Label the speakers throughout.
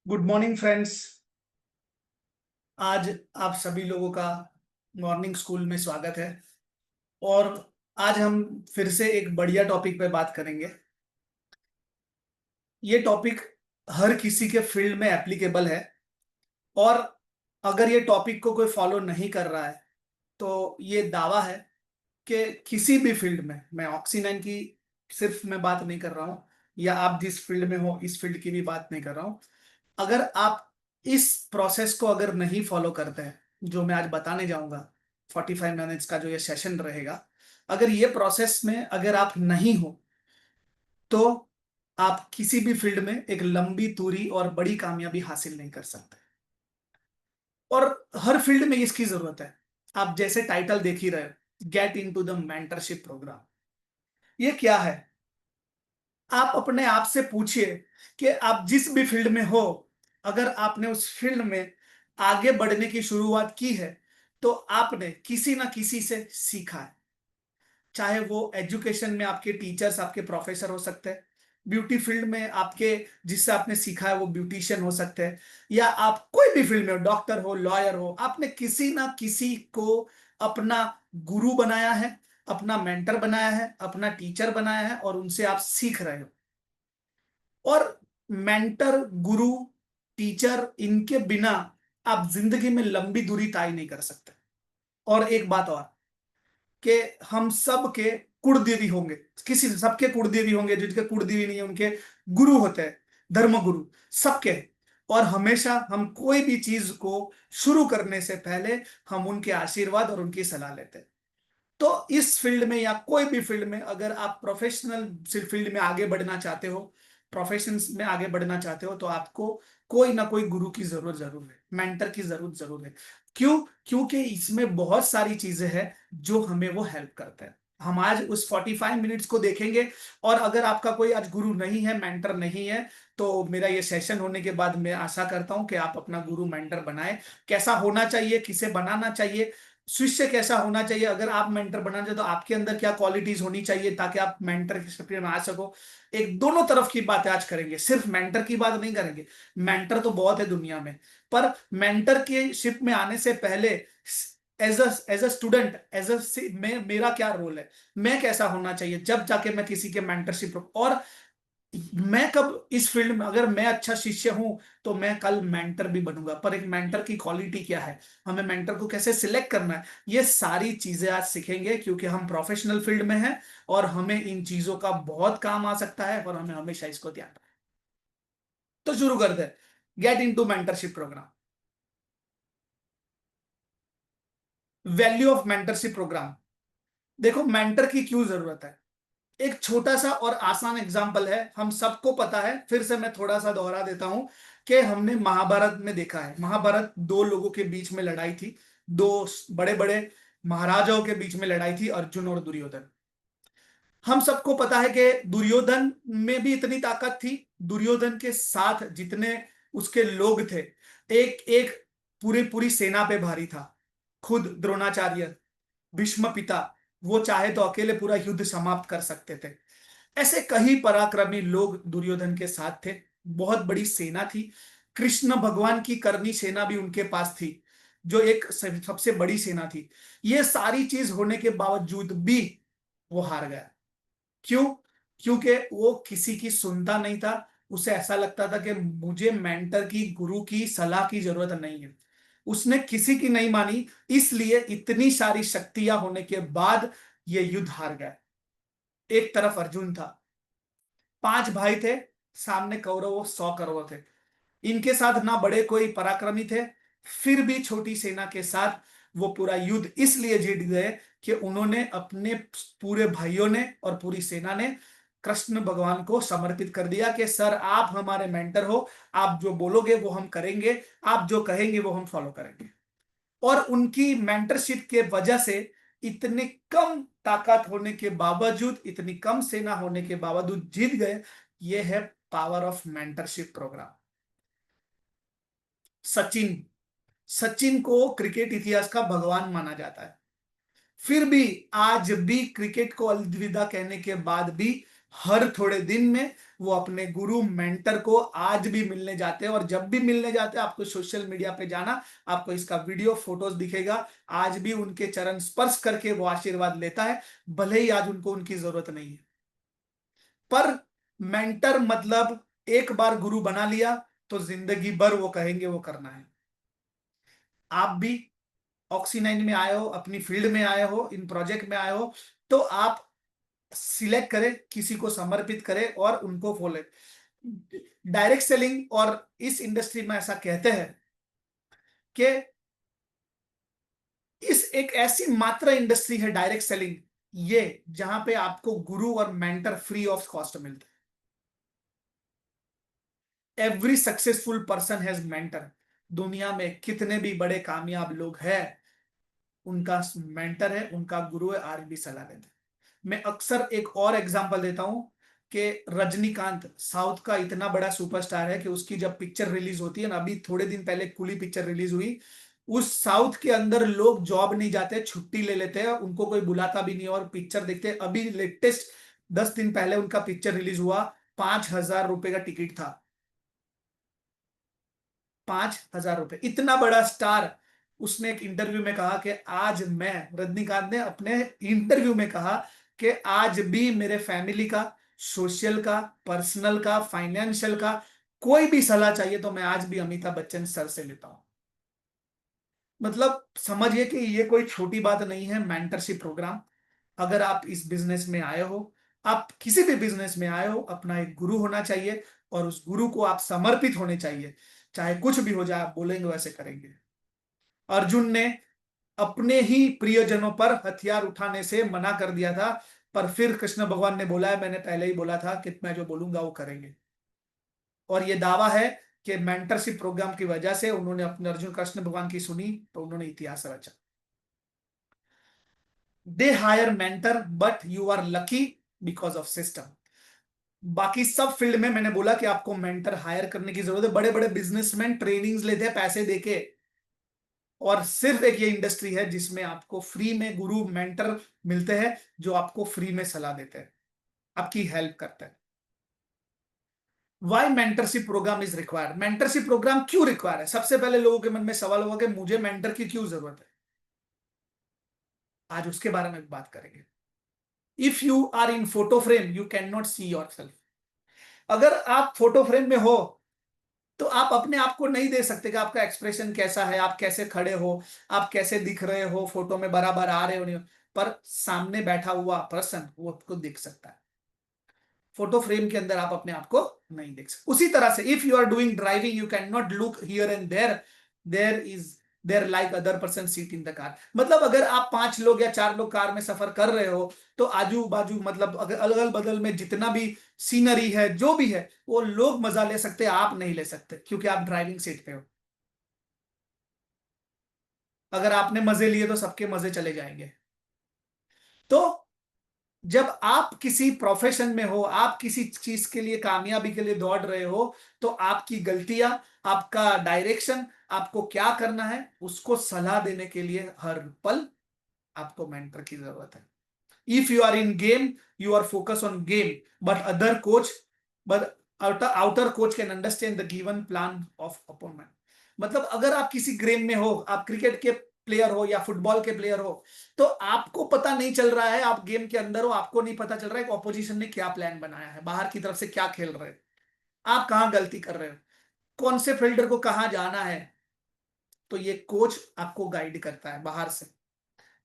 Speaker 1: Good morning friends. आज आप सभी लोगों का मॉर्निंग स्कूल में स्वागत है। और आज हम फिर से एक बढ़िया टॉपिक पे बात करेंगे। ये टॉपिक हर किसी के फील्ड में एप्लीकेबल है। और अगर ये टॉपिक को कोई फॉलो नहीं कर रहा है तो ये दावा है कि किसी भी फील्ड में, मैं ऑक्सीजन की सिर्फ मैं बात नहीं कर रहा हूँ, या आप जिस फील्ड में हो इस फील्ड की भी बात नहीं कर रहा हूँ। अगर आप इस प्रोसेस को अगर नहीं फॉलो करते हैं, जो मैं आज बताने जाऊंगा, 45 मिनट्स का जो ये सेशन रहेगा, अगर ये प्रोसेस में अगर आप नहीं हो तो आप किसी भी फील्ड में एक लंबी दूरी और बड़ी कामयाबी हासिल नहीं कर सकते। और हर फील्ड में इसकी जरूरत है। आप जैसे टाइटल देख ही रहे हो, get in to the mentorship programme. ये क्या है? आप अपने आप से पूछिए कि आप जिस भी फील्ड में हो, अगर आपने उस फील्ड में आगे बढ़ने की शुरुआत की है तो आपने किसी ना किसी से सीखा है। चाहे वो एजुकेशन में आपके टीचर्स, आपके प्रोफेसर हो सकते हैं। ब्यूटी फील्ड में आपके जिससे आपने सीखा है वो ब्यूटिशियन हो सकते हैं। या आप कोई भी फील्ड में हो, डॉक्टर हो, लॉयर हो, आपने किसी ना किसी को अपना गुरु बनाया है, अपना मेंटर बनाया है, अपना टीचर बनाया है, और उनसे आप सीख रहे हो। और मेंटर, गुरु, टीचर, इनके बिना आप जिंदगी में लंबी दूरी तय नहीं कर सकते। और एक बात और, कि हम सब के कुलदेवी होंगे, किसी सबके कुलदेवी होंगे, जिनके कुलदेवी नहीं है उनके गुरु होते हैं, धर्म गुरु सबके। और हमेशा हम कोई भी चीज को शुरू करने से पहले हम उनके आशीर्वाद और उनकी सलाह लेते हैं। तो इस फील्ड में या कोई भी फील्ड में अगर आप प्रोफेशनल फील्ड में आगे बढ़ना चाहते हो, प्रोफेशन में आगे बढ़ना चाहते हो, तो आपको कोई ना कोई गुरु की जरूरत जरूर है, मेंटर की जरूरत जरूर है। क्यों? क्योंकि इसमें बहुत सारी चीजें हैं जो हमें वो हेल्प करते हैं। हम आज उस 45 मिनट्स को देखेंगे। और अगर आपका कोई आज गुरु नहीं है, मेंटर नहीं है, तो मेरा ये सेशन होने के बाद मैं आशा करता हूं कि आप अपना गुरु मेंटर बनाएं। कैसा होना चाहिए, किसे बनाना चाहिए, शिष्य कैसा होना चाहिए, अगर आप मेंटर बनना चाहते तो आपके अंदर क्या क्वालिटीज होनी चाहिए ताकि आप मेंटर की शिप में आ सको। एक दोनों तरफ की बातें आज करेंगे, सिर्फ मेंटर की बात नहीं करेंगे। मेंटर तो बहुत है दुनिया में, पर मेंटर के शिप में आने से पहले एज अ स्टूडेंट, मेरा क्या रोल है, मैं कैसा होना चाहिए, जब जाके मैं किसी के मेंटरशिप। और मैं कब इस फील्ड में, अगर मैं अच्छा शिष्य हूं तो मैं कल मेंटर भी बनूंगा। पर एक मेंटर की क्वालिटी क्या है, हमें मेंटर को कैसे सिलेक्ट करना है, ये सारी चीजें आज सीखेंगे, क्योंकि हम प्रोफेशनल फील्ड में हैं और हमें इन चीजों का बहुत काम आ सकता है और हमें हमेशा इसको ध्यान रखना है। तो शुरू करते हैं, get in to mentorship programme. Value of mentorship programme. देखो, मेंटर की क्यों जरूरत है। एक छोटा सा और आसान एग्जाम्पल है, हम सबको पता है, फिर से मैं थोड़ा सा दोहरा देता हूं, कि हमने महाभारत में देखा है। महाभारत दो लोगों के बीच में लड़ाई थी, दो बड़े बड़े महाराजाओं के बीच में लड़ाई थी, अर्जुन और दुर्योधन। हम सबको पता है कि दुर्योधन में भी इतनी ताकत थी, दुर्योधन के साथ जितने उसके लोग थे, एक एक पूरी पूरी सेना पे भारी था। खुद द्रोणाचार्य, भीष्म पिता, वो चाहे तो अकेले पूरा युद्ध समाप्त कर सकते थे। ऐसे कई पराक्रमी लोग दुर्योधन के साथ थे, बहुत बड़ी सेना थी। कृष्ण भगवान की करनी सेना भी उनके पास थी, जो एक सबसे बड़ी सेना थी। ये सारी चीज होने के बावजूद भी वो हार गया। क्यों? क्योंकि वो किसी की सुनता नहीं था। उसे ऐसा लगता था कि मुझे मेंटर की, गुरु की सलाह की जरूरत नहीं है। उसने किसी की नहीं मानी, इसलिए इतनी सारी शक्तियां होने के बाद ये युद्ध हार गया। एक तरफ अर्जुन था, 5 भाई थे, सामने कौरवों 100 कौरव थे। इनके साथ ना बड़े कोई पराक्रमी थे, फिर भी छोटी सेना के साथ वो पूरा युद्ध इसलिए जीत गए कि उन्होंने अपने पूरे भाइयों ने और पूरी सेना ने कृष्ण भगवान को समर्पित कर दिया कि सर आप हमारे मेंटर हो, आप जो बोलोगे वो हम करेंगे, आप जो कहेंगे वो हम फॉलो करेंगे। और उनकी मेंटरशिप के वजह से इतने कम ताकत होने के बावजूद, इतनी कम सेना होने के बावजूद जीत गए। ये है power of mentorship programme. Sachin, Sachin को क्रिकेट इतिहास का भगवान माना जाता है। फिर भी आज भी क्रिकेट को अलविदा कहने के बाद भी हर थोड़े दिन में वो अपने गुरु मेंटर को आज भी मिलने जाते हैं, और जब भी मिलने जाते हैं आपको सोशल मीडिया पे जाना, आपको इसका वीडियो फोटोज दिखेगा। आज भी उनके चरण स्पर्श करके वो आशीर्वाद लेता है, भले ही आज उनको उनकी जरूरत नहीं है। पर मेंटर मतलब एक बार गुरु बना लिया तो जिंदगी भर वो कहेंगे वो करना है। आप भी ऑक्सी 9 में आए हो, अपनी फील्ड में आए हो, इन प्रोजेक्ट में आए हो, तो आप सिलेक्ट करें, किसी को समर्पित करें और उनको फॉलो। डायरेक्ट सेलिंग, और इस इंडस्ट्री में ऐसा कहते हैं कि इस एक ऐसी मात्र इंडस्ट्री है डायरेक्ट सेलिंग, ये जहां पे आपको गुरु और मेंटर फ्री ऑफ कॉस्ट मिलते हैं। Every successful person has mentor. दुनिया में कितने भी बड़े कामयाब लोग हैं, उनका मेंटर है, उनका गुरु है, आज भी सलाह देते हैं। मैं अक्सर एक और एग्जांपल देता हूं कि रजनीकांत साउथ का इतना बड़ा सुपरस्टार है कि उसकी जब पिक्चर रिलीज होती है ना, अभी थोड़े दिन पहले कुली पिक्चर रिलीज हुई, उस साउथ के अंदर लोग जॉब नहीं जाते, छुट्टी ले लेते हैं, उनको कोई बुलाता भी नहीं और पिक्चर देखते हैं। अभी लेटेस्ट 10 दिन पहले उनका पिक्चर रिलीज हुआ, 5,000 रुपए का टिकट था। 5,000 रुपए, इतना बड़ा स्टार। उसने एक इंटरव्यू में कहा कि आज मैं, रजनीकांत ने अपने इंटरव्यू में कहा कि आज भी मेरे फैमिली का, सोशल का, पर्सनल का, फाइनेंशियल का कोई भी सलाह चाहिए तो मैं आज भी अमिताभ बच्चन सर से लेता हूं। मतलब समझिए कि ये कोई छोटी बात नहीं है मेंटरशिप प्रोग्राम। अगर आप इस बिजनेस में आए हो, आप किसी भी बिजनेस में आए हो, अपना एक गुरु होना चाहिए और उस गुरु को आप समर्पित होने चाहिए। चाहे कुछ भी हो जाए, आप बोलेंगे वैसे करेंगे। अर्जुन ने अपने ही प्रियजनों पर हथियार उठाने से मना कर दिया था, पर फिर कृष्ण भगवान ने बोला है, मैंने पहले ही बोला था कि मैं जो बोलूंगा वो करेंगे। और ये दावा है कि मेंटरशिप प्रोग्राम की वजह से उन्होंने अपने अर्जुन कृष्ण भगवान की सुनी तो उन्होंने इतिहास रचा। They hire mentor but you are lucky because of system. बाकी सब फील्ड में मैंने बोला कि आपको मेंटर हायर करने की जरूरत है। बड़े बड़े बिजनेसमैन ट्रेनिंग्स लेते हैं पैसे देके, और सिर्फ एक ये इंडस्ट्री है जिसमें आपको फ्री में गुरु मेंटर मिलते हैं, जो आपको फ्री में सलाह देते हैं, आपकी हेल्प करते हैं। Why mentorship programme is required. Mentorship programme क्यों रिक्वायर है? सबसे पहले लोगों के मन में सवाल होगा कि मुझे मेंटर की क्यों जरूरत है। आज उसके बारे में बात करेंगे। If you are in photo frame you can not see your self. अगर आप फोटो फ्रेम में हो तो आप अपने आप को नहीं दे सकते कि आपका एक्सप्रेशन कैसा है, आप कैसे खड़े हो, आप कैसे दिख रहे हो, फोटो में बराबर आ रहे हो नहीं हो। पर सामने बैठा हुआ पर्सन वो आपको दिख सकता है। फोटो फ्रेम के अंदर आप अपने आप को नहीं देख सकते। उसी तरह से if you are doing driving you can not look here and there, there is there like other person seat in the car. मतलब अगर आप 5 लोग या 4 लोग कार में सफर कर रहे हो तो आजू बाजू, मतलब अगर अगल बगल में जितना भी सीनरी है, जो भी है, वो लोग मजा ले सकते हैं, आप नहीं ले सकते क्योंकि आप ड्राइविंग सीट पे हो। अगर आपने मजे लिए तो सबके मजे चले जाएंगे। तो जब आप किसी प्रोफेशन में हो, आप किसी चीज के लिए, कामयाबी के लिए दौड़ रहे हो, तो आपकी गलतियां, आपका डायरेक्शन, आपको क्या करना है, उसको सलाह देने के लिए हर पल आपको मेंटर की जरूरत है। If you are in game you are focus on game, but other coach, but outer coach can understand the given plan of opponent. मतलब अगर आप किसी गेम में हो, आप क्रिकेट के प्लेयर हो या फुटबॉल के प्लेयर हो, तो आपको पता नहीं चल रहा है, आप गेम के अंदर हो, आपको नहीं पता चल रहा है कि ऑपोजिशन ने क्या प्लान बनाया है, बाहर की तरफ से क्या खेल रहे हैं, आप कहां गलती कर रहे हो, कौन से फील्डर को कहां जाना है। तो ये कोच आपको गाइड करता है बाहर से।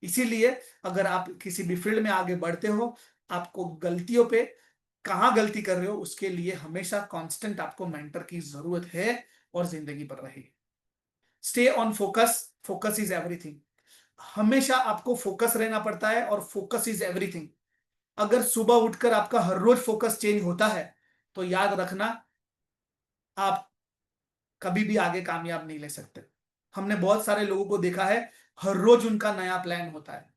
Speaker 1: इसीलिए अगर आप किसी भी फील्ड में आगे बढ़ते हो, आपको गलतियों पे, कहां गलती कर रहे हो उसके लिए हमेशा कांस्टेंट आपको मेंटर की जरूरत है, और जिंदगी पर रहेगी। Stay on focus, focus is everything. हमेशा आपको फोकस रहना पड़ता है, और फोकस इज एवरीथिंग। अगर सुबह उठकर आपका हर रोज फोकस चेंज होता है तो याद रखना, आप कभी भी आगे कामयाब नहीं ले सकते। हमने बहुत सारे लोगों को देखा है, हर रोज उनका नया प्लान होता है।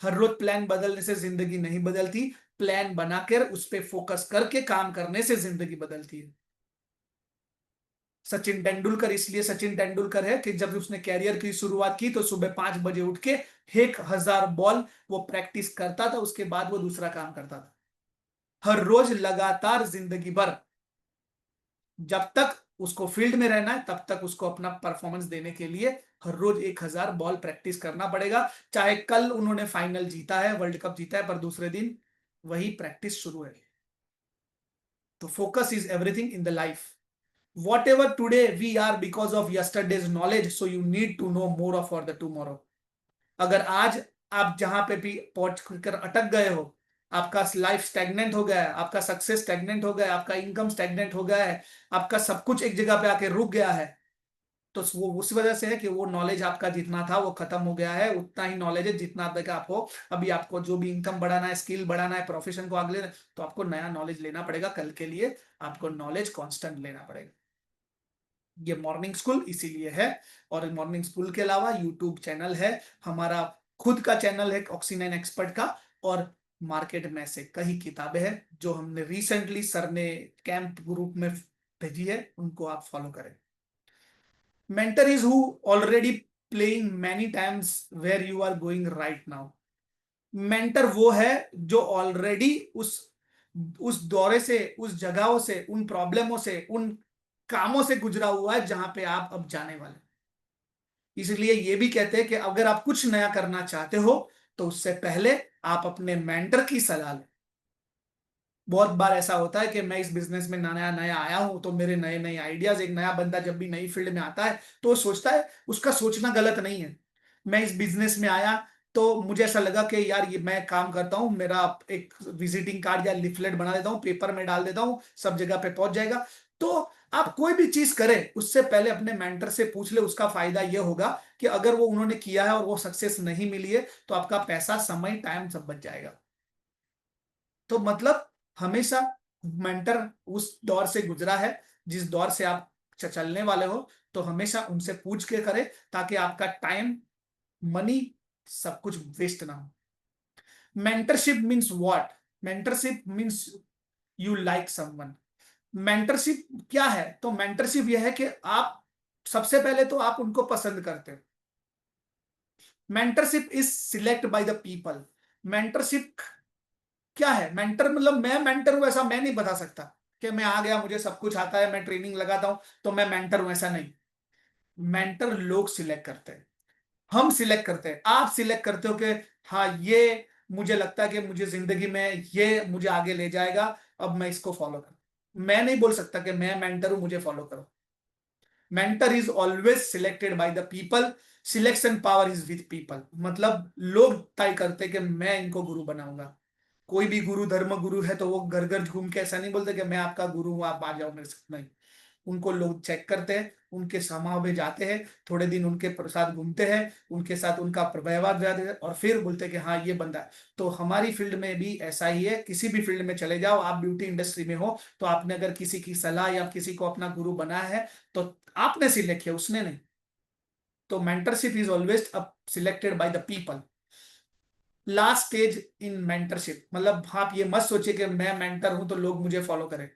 Speaker 1: हर रोज प्लान बदलने से जिंदगी नहीं बदलती, प्लान बनाकर उस पर फोकस करके काम करने से जिंदगी बदलती है। सचिन तेंदुलकर इसलिए सचिन तेंदुलकर है कि जब उसने कैरियर की शुरुआत की तो सुबह 5 बजे उठ के 1,000 बॉल वो प्रैक्टिस करता था, उसके बाद वो दूसरा काम करता था। हर रोज लगातार जिंदगी भर, जब तक उसको फील्ड में रहना है तब तक उसको अपना परफॉर्मेंस देने के लिए हर रोज 1,000 बॉल प्रैक्टिस करना पड़ेगा। चाहे कल उन्होंने फाइनल जीता है, वर्ल्ड कप जीता है, पर दूसरे दिन वही प्रैक्टिस शुरू है। तो focus is everything in the life. Whatever today we are because of yesterday's knowledge, so you need to know more of for the tomorrow. अगर आज आप जहां पे भी पहुंच कर अटक गए हो, आपका लाइफ स्टैग्नेंट हो गया है, आपका सक्सेस स्टैग्नेंट हो गया है, आपका इनकम स्टैग्नेंट हो गया है, आपका सब कुछ एक जगह पे आके रुक गया है, तो वो उस वजह से है कि वो नॉलेज आपका जितना था वो खत्म हो गया है। उतना ही नॉलेज है जितना अब तक आपको, अभी आपको जो भी इनकम बढ़ाना है, स्किल बढ़ाना है, प्रोफेशन को आगे लेना है, तो आपको नया नॉलेज लेना पड़ेगा। कल के लिए आपको नॉलेज कांस्टेंट लेना पड़ेगा। ये मॉर्निंग स्कूल इसीलिए है। और मॉर्निंग स्कूल के अलावा यूट्यूब चैनल है, हमारा खुद का चैनल है ऑक्सी9 एक्सपर्ट का, और मार्केट में से कई किताबें हैं जो हमने रिसेंटली सर ने कैंप ग्रुप में भेजी है, उनको आप फॉलो करें। Mentor is who already playing many times where you are going right now. Mentor वो है जो ऑलरेडी उस दौरे से, उस जगहों से, उन प्रॉब्लमों से, उन कामों से गुजरा हुआ है जहां पे आप अब जाने वाले। इसलिए ये भी कहते हैं कि अगर आप कुछ नया करना चाहते हो तो उससे पहले आप अपने मेंटर की सलाह लें। बहुत बार ऐसा होता है कि मैं इस बिजनेस में नया नया आया हूं, तो मेरे नए नए आइडियाज, एक नया बंदा जब भी नई फील्ड में आता है तो वो सोचता है, उसका सोचना गलत नहीं है। मैं इस बिजनेस में आया तो मुझे ऐसा लगा कि यार ये मैं काम करता हूँ, मेरा एक विजिटिंग कार्ड या लिफलेट बना देता हूँ, पेपर में डाल देता हूँ, सब जगह पे पहुंच जाएगा। तो आप कोई भी चीज करें उससे पहले अपने मेंटर से पूछ ले। उसका फायदा यह होगा कि अगर वो उन्होंने किया है और वो सक्सेस नहीं मिली है तो आपका पैसा, समय, टाइम सब बच जाएगा। तो मतलब हमेशा मेंटर उस दौर से गुजरा है जिस दौर से आप चलने वाले हो, तो हमेशा उनसे पूछ के करें ताकि आपका टाइम, मनी, सब कुछ वेस्ट ना हो। Mentorship means what? Mentorship means you like someone. Mentorship क्या है? तो मेंटरशिप यह है कि आप सबसे पहले तो आप उनको पसंद करते हो। Mentorship is select by the people. Mentorship क्या है? मेंटर मतलब मैं मेंटर हूं ऐसा मैं नहीं बता सकता कि मैं आ गया, मुझे सब कुछ आता है, मैं ट्रेनिंग लगाता हूं तो मैं मेंटर हूं, ऐसा नहीं। मेंटर लोग सिलेक्ट करते हैं, हम सिलेक्ट करते हैं। आप सिलेक्ट करते हो कि हाँ ये मुझे लगता है कि मुझे जिंदगी में ये मुझे आगे ले जाएगा, अब मैं इसको फॉलो करूं। मैं नहीं बोल सकता कि मैं मेंटर हूं मुझे फॉलो करो। Mentor is always selected by the people. Selection power is with people. मतलब लोग तय करते हैं कि मैं इनको गुरु बनाऊंगा। कोई भी गुरु, धर्म गुरु है तो वो घर घर घूम के ऐसा नहीं बोलते कि मैं आपका गुरु हूं, आप आ जाओ मेरे साथ, नहीं। उनको लोग चेक करते हैं, उनके समाज में जाते हैं, थोड़े दिन उनके साथ घूमते हैं, उनके साथ उनका व्यवहार जाते हैं और फिर बोलते हैं कि हाँ ये बंदा है। तो हमारी फील्ड में भी ऐसा ही है। किसी भी फील्ड में चले जाओ, आप ब्यूटी इंडस्ट्री में हो तो आपने अगर किसी की सलाह या किसी को अपना गुरु बनाया है तो आपने सिलेक्ट किया, उसने नहीं। तो mentorship is always selected by the people. Last stage in mentorship, मतलब आप ये मत सोचिए कि मैं मेंटर हूं तो लोग मुझे फॉलो करें।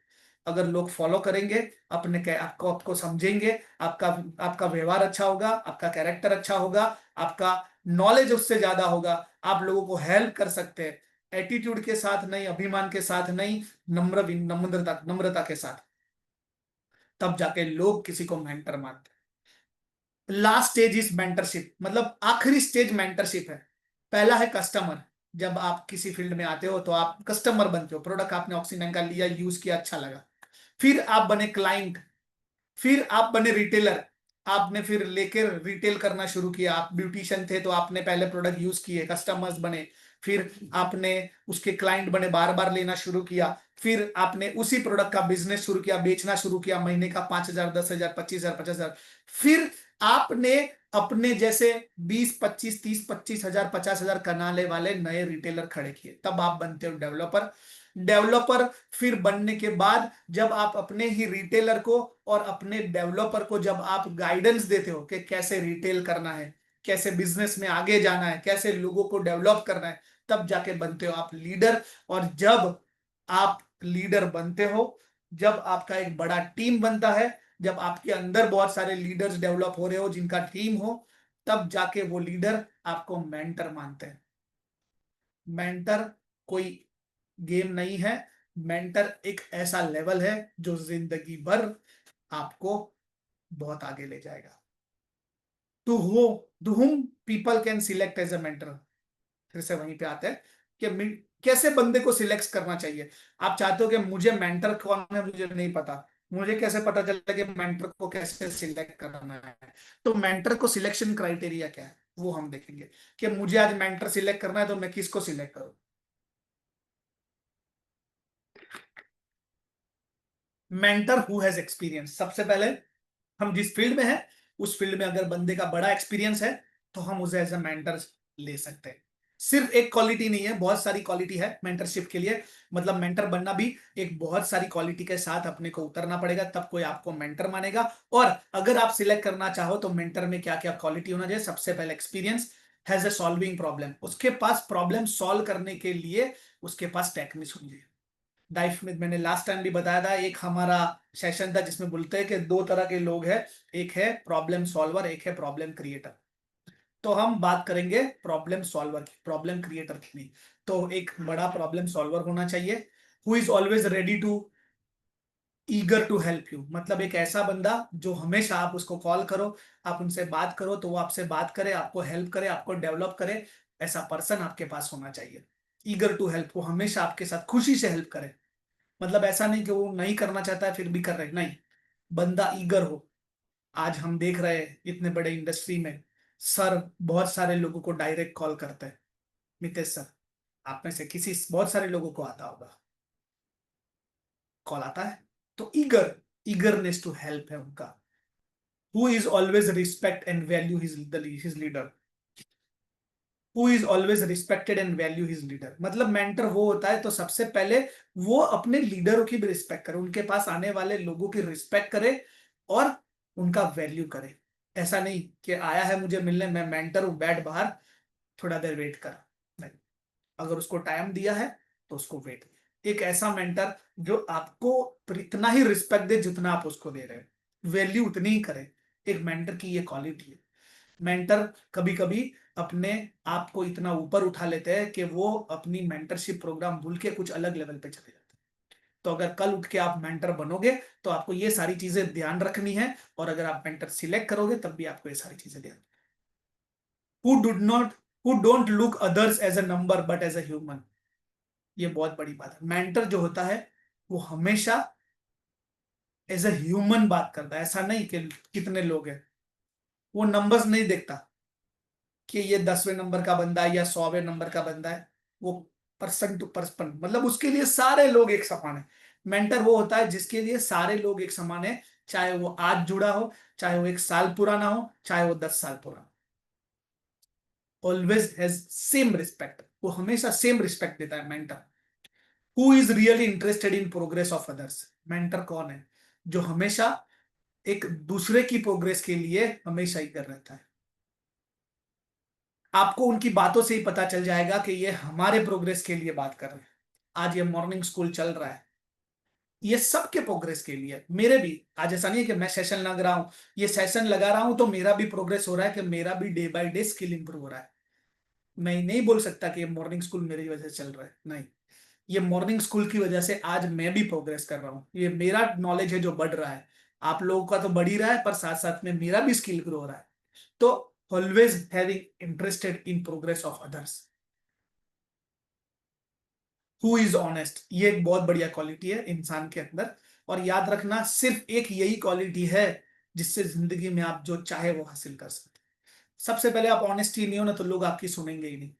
Speaker 1: अगर लोग फॉलो करेंगे, आपको समझेंगे, आपका आपका व्यवहार अच्छा होगा, आपका कैरेक्टर अच्छा होगा, आपका नॉलेज उससे ज्यादा होगा, आप लोगों को हेल्प कर सकते हैं, एटीट्यूड के साथ नहीं, अभिमान के साथ नहीं, नम्रता नम्रता के साथ, तब जाके लोग किसी को मेंटर मानते हैं। लास्ट स्टेज इज मेंटरशिप, मतलब आखिरी स्टेज मेंटरशिप है। पहला है कस्टमर। जब आप किसी फील्ड में आते हो तो आप कस्टमर बनते हो, प्रोडक्ट आपने ऑक्सीजन का लिया, यूज किया, अच्छा लगा। फिर आप बने क्लाइंट, फिर आप बने रिटेलर। आपने फिर लेकर रिटेल करना शुरू किया। आप ब्यूटिशियन थे तो आपने पहले प्रोडक्ट यूज किए, कस्टमर्स बने, फिर आपने उसके क्लाइंट बने, बार बार लेना शुरू किया, फिर आपने उसी प्रोडक्ट का बिजनेस शुरू किया, बेचना शुरू किया, महीने का 5,000, 10,000, 25,000, 50,000। फिर आपने अपने जैसे 20, 25, 30, 25,000, 50,000 कमाने वाले नए रिटेलर खड़े किए, तब आप बनते हो डेवलपर। डेवलपर फिर बनने के बाद जब आप अपने ही रिटेलर को और अपने डेवलपर को जब आप गाइडेंस देते हो कि कैसे रिटेल करना है, कैसे बिजनेस में आगे जाना है, कैसे लोगों को डेवलप करना है, तब जाके बनते हो आप लीडर। और जब आप लीडर बनते हो, जब आपका एक बड़ा टीम बनता है, जब आपके अंदर बहुत सारे लीडर्स डेवलप हो रहे हो जिनका टीम हो, तब जाके वो लीडर आपको मेंटर मानते हैं। मेंटर कोई गेम नहीं है। मेंटर एक ऐसा लेवल है जो जिंदगी भर आपको बहुत आगे ले जाएगा। To who to whom people can select as a mentor. फिर से वहीं पे आते हैं कि कैसे बंदे को सिलेक्ट करना चाहिए। आप चाहते हो कि मुझे मेंटर कौन है मुझे नहीं पता, मुझे कैसे पता चलता कि मेंटर को कैसे सिलेक्ट करना है। तो मेंटर को सिलेक्शन क्राइटेरिया क्या है वो हम देखेंगे कि मुझे आज मेंटर सिलेक्ट करना है तो मैं किसको सिलेक्ट करूं। Mentor who has experience. सबसे पहले हम जिस फील्ड में है उस फील्ड में अगर बंदे का बड़ा एक्सपीरियंस है तो हम उसे एज अ मेंटर ले सकते हैं। सिर्फ एक क्वालिटी नहीं है, बहुत सारी क्वालिटी है मेंटरशिप के लिए। मतलब मेंटर बनना भी एक बहुत सारी क्वालिटी के साथ अपने को उतरना पड़ेगा, तब कोई आपको मेंटर मानेगा। और अगर आप सिलेक्ट करना चाहो तो मेंटर में क्या क्या क्वालिटी होना चाहिए। सबसे पहले experience, has a solving problem, उसके पास प्रॉब्लम सॉल्व करने के लिए उसके पास टेक्निक्स होंगे। लाइफ में मैंने लास्ट टाइम भी बताया था, एक हमारा सेशन था जिसमें बोलते हैं कि दो तरह के लोग हैं, एक है प्रॉब्लम सॉल्वर, एक है प्रॉब्लम क्रिएटर। तो हम बात करेंगे प्रॉब्लम सॉल्वर की, प्रॉब्लम क्रिएटर की नहीं। तो एक बड़ा प्रॉब्लम सॉल्वर होना चाहिए, who is always ready to eager to help you. मतलब एक ऐसा बंदा जो हमेशा आप उसको कॉल करो, आप उनसे बात करो तो वो आपसे बात करे, आपको हेल्प करे, आपको डेवलप करे। ऐसा पर्सन आपके पास होना चाहिए। ईगर टू हेल्प, वो हमेशा आपके साथ खुशी से हेल्प करे। मतलब ऐसा नहीं कि वो नहीं करना चाहता है फिर भी कर रहे, नहीं, बंदा ईगर हो। आज हम देख रहे हैं इतने बड़े इंडस्ट्री में सर बहुत सारे लोगों को डायरेक्ट कॉल करते हैं। मितेश सर, आप में से किसी बहुत सारे लोगों को आता होगा, कॉल आता है। तो ईगरनेस टू हेल्प है उनका। Who is always respect and value his leader. Who is always respected and value his leader. मतलब मेंटर वो होता है तो सबसे पहले वो अपने लीडरों की भी रिस्पेक्ट करे, उनके पास आने वाले लोगों की रिस्पेक्ट करे और उनका वैल्यू करे। ऐसा नहीं कि आया है मुझे मिलने, मैं मेंटर हूं, बैठ बाहर थोड़ा देर वेट कर। नहीं, अगर उसको टाइम दिया है तो उसको वेट। एक ऐसा मेंटर जो आपको इतना ही रिस्पेक्ट दे जितना आप उसको दे रहे हैं, वैल्यू उतनी ही करे। एक मेंटर की ये क्वालिटी है। मेंटर कभी कभी अपने आप को इतना ऊपर उठा लेते हैं कि वो अपनी मेंटरशिप प्रोग्राम भूल के कुछ अलग लेवल पे चले जाते हैं। तो अगर कल उठ के आप मेंटर बनोगे तो आपको ये सारी चीजें ध्यान रखनी है, और अगर आप मेंटर सिलेक्ट करोगे तब भी आपको ये सारी चीजें ध्यान। Who do not who don't look others as a number but as a human. ये बहुत बड़ी बात है। मेंटर जो होता है वो हमेशा एज अ ह्यूमन बात करता है। ऐसा नहीं कि कितने लोग हैं, वो नंबर्स नहीं देखता कि ये 10वें नंबर का बंदा है या 100वें नंबर का बंदा है। वो पर्सन टू पर्सन, मतलब उसके लिए सारे लोग एक समान है। मेंटर वो होता है जिसके लिए सारे लोग एक समान है, चाहे वो आज जुड़ा हो, चाहे वो 1 साल पुराना हो, चाहे वो 10 साल पुराना। ऑलवेज हैज सेम रिस्पेक्ट, वो हमेशा सेम रिस्पेक्ट देता है mentor. Who is really interested in progress of others. Mentor कौन है जो हमेशा एक दूसरे की प्रोग्रेस के लिए हमेशा ही कर रहता है। आपको उनकी बातों से ही पता चल जाएगा कि ये हमारे प्रोग्रेस के लिए बात कर रहे हैं। आज ये मॉर्निंग स्कूल चल रहा है, ये सबके प्रोग्रेस के लिए। मेरे भी आज ऐसा नहीं है कि मैं सेशन लग रहा हूं, ये सेशन लगा रहा हूं तो मेरा भी प्रोग्रेस हो रहा है, कि मेरा भी day by day skill improve हो रहा है। मैं नहीं बोल सकता कि ये मॉर्निंग स्कूल मेरी वजह से चल रहा है, नहीं, ये मॉर्निंग स्कूल की वजह से आज मैं भी प्रोग्रेस कर रहा हूँ। ये मेरा नॉलेज है जो बढ़ रहा है। आप लोगों का तो बढ़ ही रहा है, पर साथ साथ में मेरा भी स्किल ग्रो हो रहा है। तो always having interested in progress of others. Who is honest, ये एक बहुत बढ़िया क्वालिटी है इंसान के अंदर। और याद रखना, सिर्फ एक यही क्वालिटी है जिससे जिंदगी में आप जो चाहे वो हासिल कर सकते हैं। सबसे पहले आप ऑनेस्ट ही नहीं हो ना तो लोग आपकी सुनेंगे ही नहीं।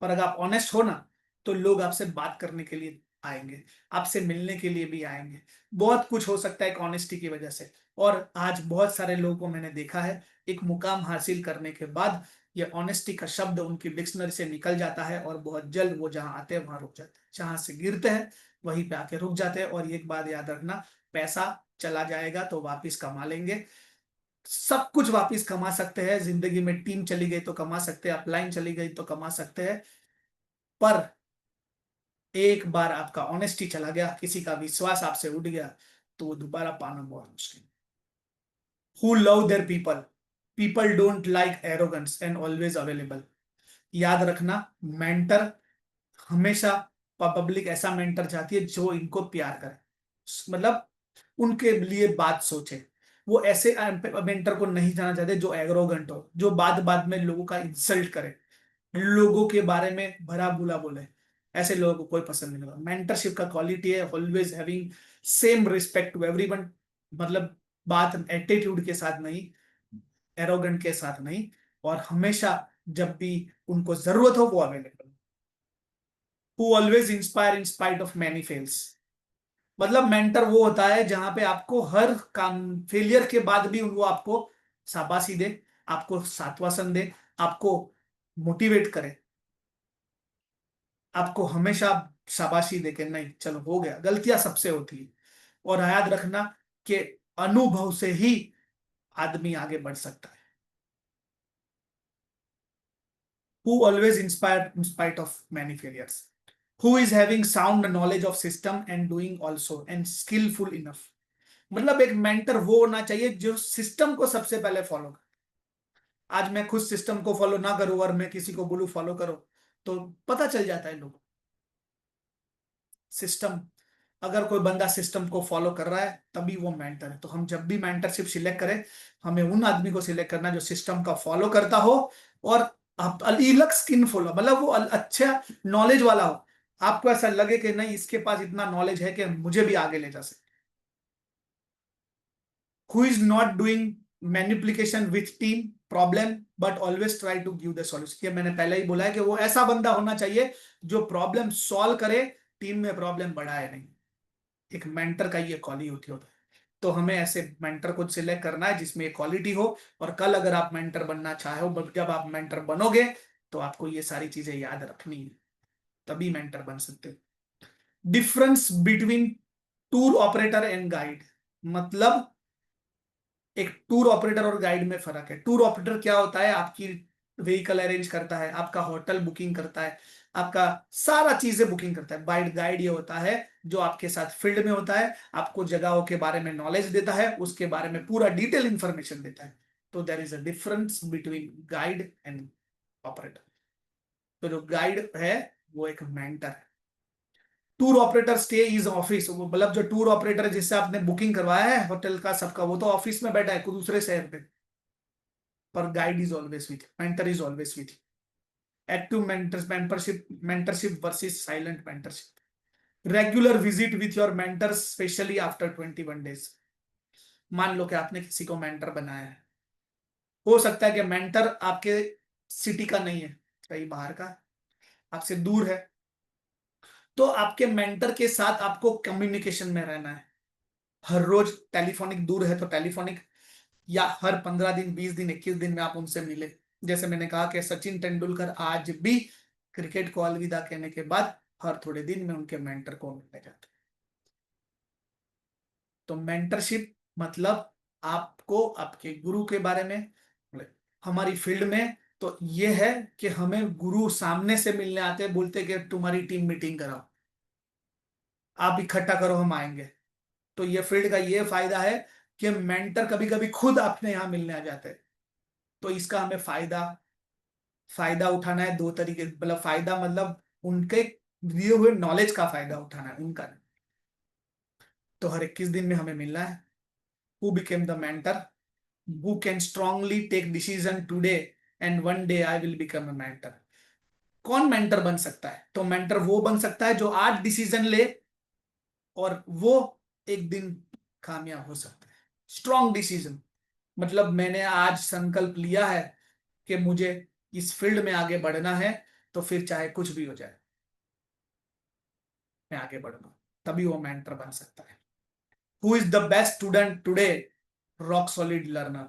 Speaker 1: पर अगर आप ऑनेस्ट हो ना तो लोग आपसे बात करने के लिए आएंगे, आपसे मिलने के लिए भी आएंगे। बहुत कुछ हो सकता है एक ऑनेस्टी की वजह से। और आज बहुत सारे लोगों को मैंने देखा है, एक मुकाम हासिल करने के बाद ये ऑनेस्टी का शब्द उनकी डिक्शनरी से निकल जाता है और बहुत जल्द वो जहां आते हैं वहां रुक जाते हैं, जहां से गिरते हैं वहीं पे आके रुक जाते हैं। और एक बात याद रखना, पैसा चला जाएगा तो वापिस कमा लेंगे, सब कुछ वापिस कमा सकते हैं जिंदगी में। टीम चली गई तो कमा सकते हैं, अपलाइन चली गई तो कमा सकते हैं, पर एक बार आपका ऑनेस्टी चला गया, किसी का विश्वास आपसे उठ गया, तो वो दोबारा पाना बहुत मुश्किल। Who love their people, people don't like arrogance and always available. याद रखना, मेंटर हमेशा पब्लिक ऐसा मेंटर चाहती है जो इनको प्यार करे, मतलब उनके लिए बात सोचे। वो ऐसे मेंटर को नहीं जाना चाहते जो एग्रोगेंट हो, जो बात बात में लोगों का इंसल्ट करे, लोगों के बारे में भला बुरा बोले। ऐसे लोगों को कोई पसंद नहीं होगा। मेंटरशिप का क्वालिटी है always having same respect to everyone, मतलब बात एटीट्यूड के साथ नहीं, एरोगेंट के साथ नहीं, और हमेशा जब भी उनको जरूरत हो वो available. Who always inspire in spite of many fails, मतलब मेंटर वो होता है जहां पे आपको हर काम फेलियर के बाद भी वो आपको शाबाशी दे, आपको सात्वासन दे, आपको मोटिवेट करे, आपको हमेशा शाबाशी दे के नहीं चलो हो गया, गलतियां सबसे होती है, और याद रखना कि अनुभव से ही आदमी आगे बढ़ सकता है। Who always inspired in spite of many failures, who is having sound knowledge of system and doing also and skillful enough, मतलब एक मेंटर वो होना चाहिए जो सिस्टम को सबसे पहले फॉलो करे। आज मैं खुद सिस्टम को फॉलो ना करूं और मैं किसी को बोलूं फॉलो करो, तो पता चल जाता है लोग सिस्टम, अगर कोई बंदा सिस्टम को फॉलो कर रहा है तभी वो मेंटर है। तो हम जब भी मेंटरशिप सिलेक्ट करें, हमें उन आदमी को सिलेक्ट करना जो सिस्टम का फॉलो करता हो, और अलग स्किनफुल हो, मतलब वो अच्छा नॉलेज वाला हो, आपको ऐसा लगे कि नहीं इसके पास इतना नॉलेज है कि मुझे भी आगे ले जा सके। Who is not doing manipulation with team problem but always try to give the solution, ये मैंने पहले ही बोला है कि वो ऐसा बंदा होना चाहिए जो प्रॉब्लम सॉल्व करे, टीम में प्रॉब्लम बढ़ाए नहीं। एक मेंटर का ये क्वालिटी होता है। तो हमें ऐसे मेंटर को सिलेक्ट करना है जिसमें ये क्वालिटी हो, और कल अगर आप मेंटर बनना चाहो, जब आप मेंटर बनोगे तो आपको ये सारी चीजें याद रखनी है, तभी मेंटर बन सकते हो। Difference between tour operator and guide, मतलब एक टूर ऑपरेटर और गाइड में फर्क है। टूर ऑपरेटर क्या होता है, आपकी व्हीकल अरेंज करता है, आपका होटल बुकिंग करता है, आपका सारा चीजें बुकिंग करता है। गाइड गाइड ये होता है जो आपके साथ फील्ड में होता है, आपको जगहों के बारे में नॉलेज देता है, उसके बारे में पूरा डिटेल इंफॉर्मेशन देता है। तो there is a difference between guide and operator. तो जो गाइड है वो एक मेंटर है। Tour operator stay is office, मतलब जो टूर ऑपरेटर है जिससे आपने बुकिंग करवाया है होटल का सबका, वो तो ऑफिस में बैठा है कोई दूसरे शहर पे, पर guide is always with, mentor is always with. Active mentorship versus silent mentorship, regular visit with your mentor specially after 21 days. मान लो कि आपने किसी को मेंटर बनाया है, हो सकता है कि मेंटर आपके सिटी का नहीं है, कहीं बाहर का, आपसे दूर है, तो आपके मेंटर के साथ आपको कम्युनिकेशन में रहना है। हर रोज टेलीफोनिक दूर है तो टेलीफोनिक, या हर 15 दिन 20 दिन 21 दिन में आप उनसे मिले। जैसे मैंने कहा कि सचिन तेंदुलकर आज भी क्रिकेट को अलविदा कहने के बाद हर थोड़े दिन में उनके मेंटर को मिलने जाते हैं। तो मेंटरशिप मतलब आपको आपके गुरु के बारे में, हमारी फील्ड में तो ये है कि हमें गुरु सामने से मिलने आते हैं, बोलते कि तुम्हारी टीम मीटिंग कराओ, आप इकट्ठा करो हम आएंगे। तो ये फील्ड का ये फायदा है कि मेंटर कभी कभी खुद अपने यहाँ मिलने आ जाते हैं। तो इसका हमें फायदा फायदा उठाना है दो तरीके, मतलब फायदा मतलब उनके दिए हुए नॉलेज का फायदा उठाना है उनका। तो हर 21 दिन में हमें मिलना है। Who became the mentor, who can strongly take decision today and one day I will become a mentor. कौन मेंटर बन सकता है, तो मेंटर वो बन सकता है जो आज डिसीजन ले और वो एक दिन कामयाब हो सकता है। स्ट्रॉन्ग डिसीजन, मतलब मैंने आज संकल्प लिया है कि मुझे इस फील्ड में आगे बढ़ना है, तो फिर चाहे कुछ भी हो जाए मैं आगे बढ़ूंगा, तभी वो मेंटर बन सकता है। Who is the best student today, rock solid learner,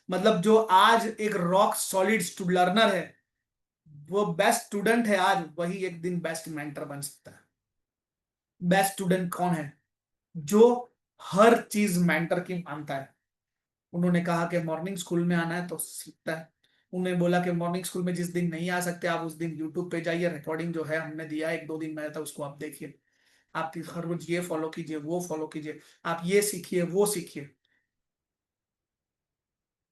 Speaker 1: मतलब जो आज एक रॉक सॉलिड लर्नर है, वो बेस्ट स्टूडेंट है आज, वही एक दिन बेस्ट मेंटर बन सकता है। बेस्ट स्टूडेंट कौन है, जो हर चीज मेंटर की मानता है। उन्होंने कहा कि मॉर्निंग स्कूल में आना है तो सीखता है। उन्होंने बोला कि मॉर्निंग स्कूल में जिस दिन नहीं आ सकते आप उस दिन यूट्यूब पे जाइए, रिकॉर्डिंग जो है हमने दिया है 1-2 दिन में था उसको आप देखिए, आप हर रोज ये फॉलो कीजिए वो फॉलो कीजिए, आप ये सीखिए वो सीखिए।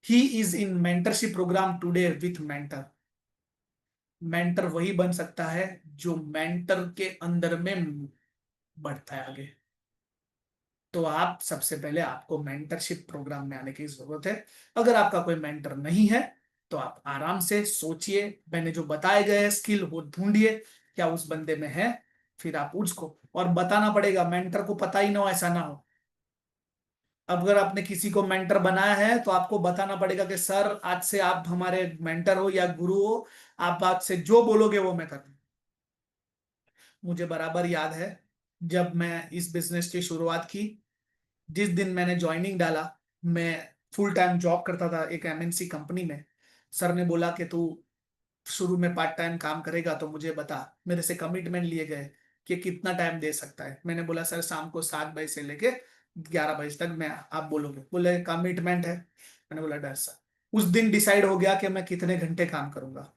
Speaker 1: He is in mentorship programme today with mentor, mentor वही बन सकता है जो मेंटर के अंदर में बढ़ता है आगे। तो आप सबसे पहले आपको मेंटरशिप प्रोग्राम में आने की जरूरत है। अगर आपका कोई मेंटर नहीं है तो आप आराम से सोचिए, मैंने जो बताए गए स्किल वो ढूंढिए क्या उस बंदे में है, फिर आप उसको, और बताना पड़ेगा, मेंटर को पता ही ना हो ऐसा ना हो। अब अगर आपने किसी को मेंटर बनाया है तो आपको बताना पड़ेगा कि सर आज से आप हमारे मेंटर हो या गुरु हो, आप आज से जो बोलोगे वो मैं करूँ। मुझे बराबर याद है जब मैं इस बिजनेस की शुरुआत की, जिस दिन मैंने ज्वाइनिंग डाला, मैं फुल टाइम जॉब करता था एक एमएनसी कंपनी में। सर ने बोला कि तू शुरू में पार्ट टाइम काम करेगा तो मुझे बता। मेरे से कमिटमेंट लिए गए कि कितना टाइम दे सकता है। मैंने बोला सर शाम को 7 बजे से लेके 11 बजे तक मैं, आप बोलोगे, बोले कमिटमेंट है। मैंने बोला डर सर। उस दिन डिसाइड हो गया कि मैं कितने घंटे काम करूंगा।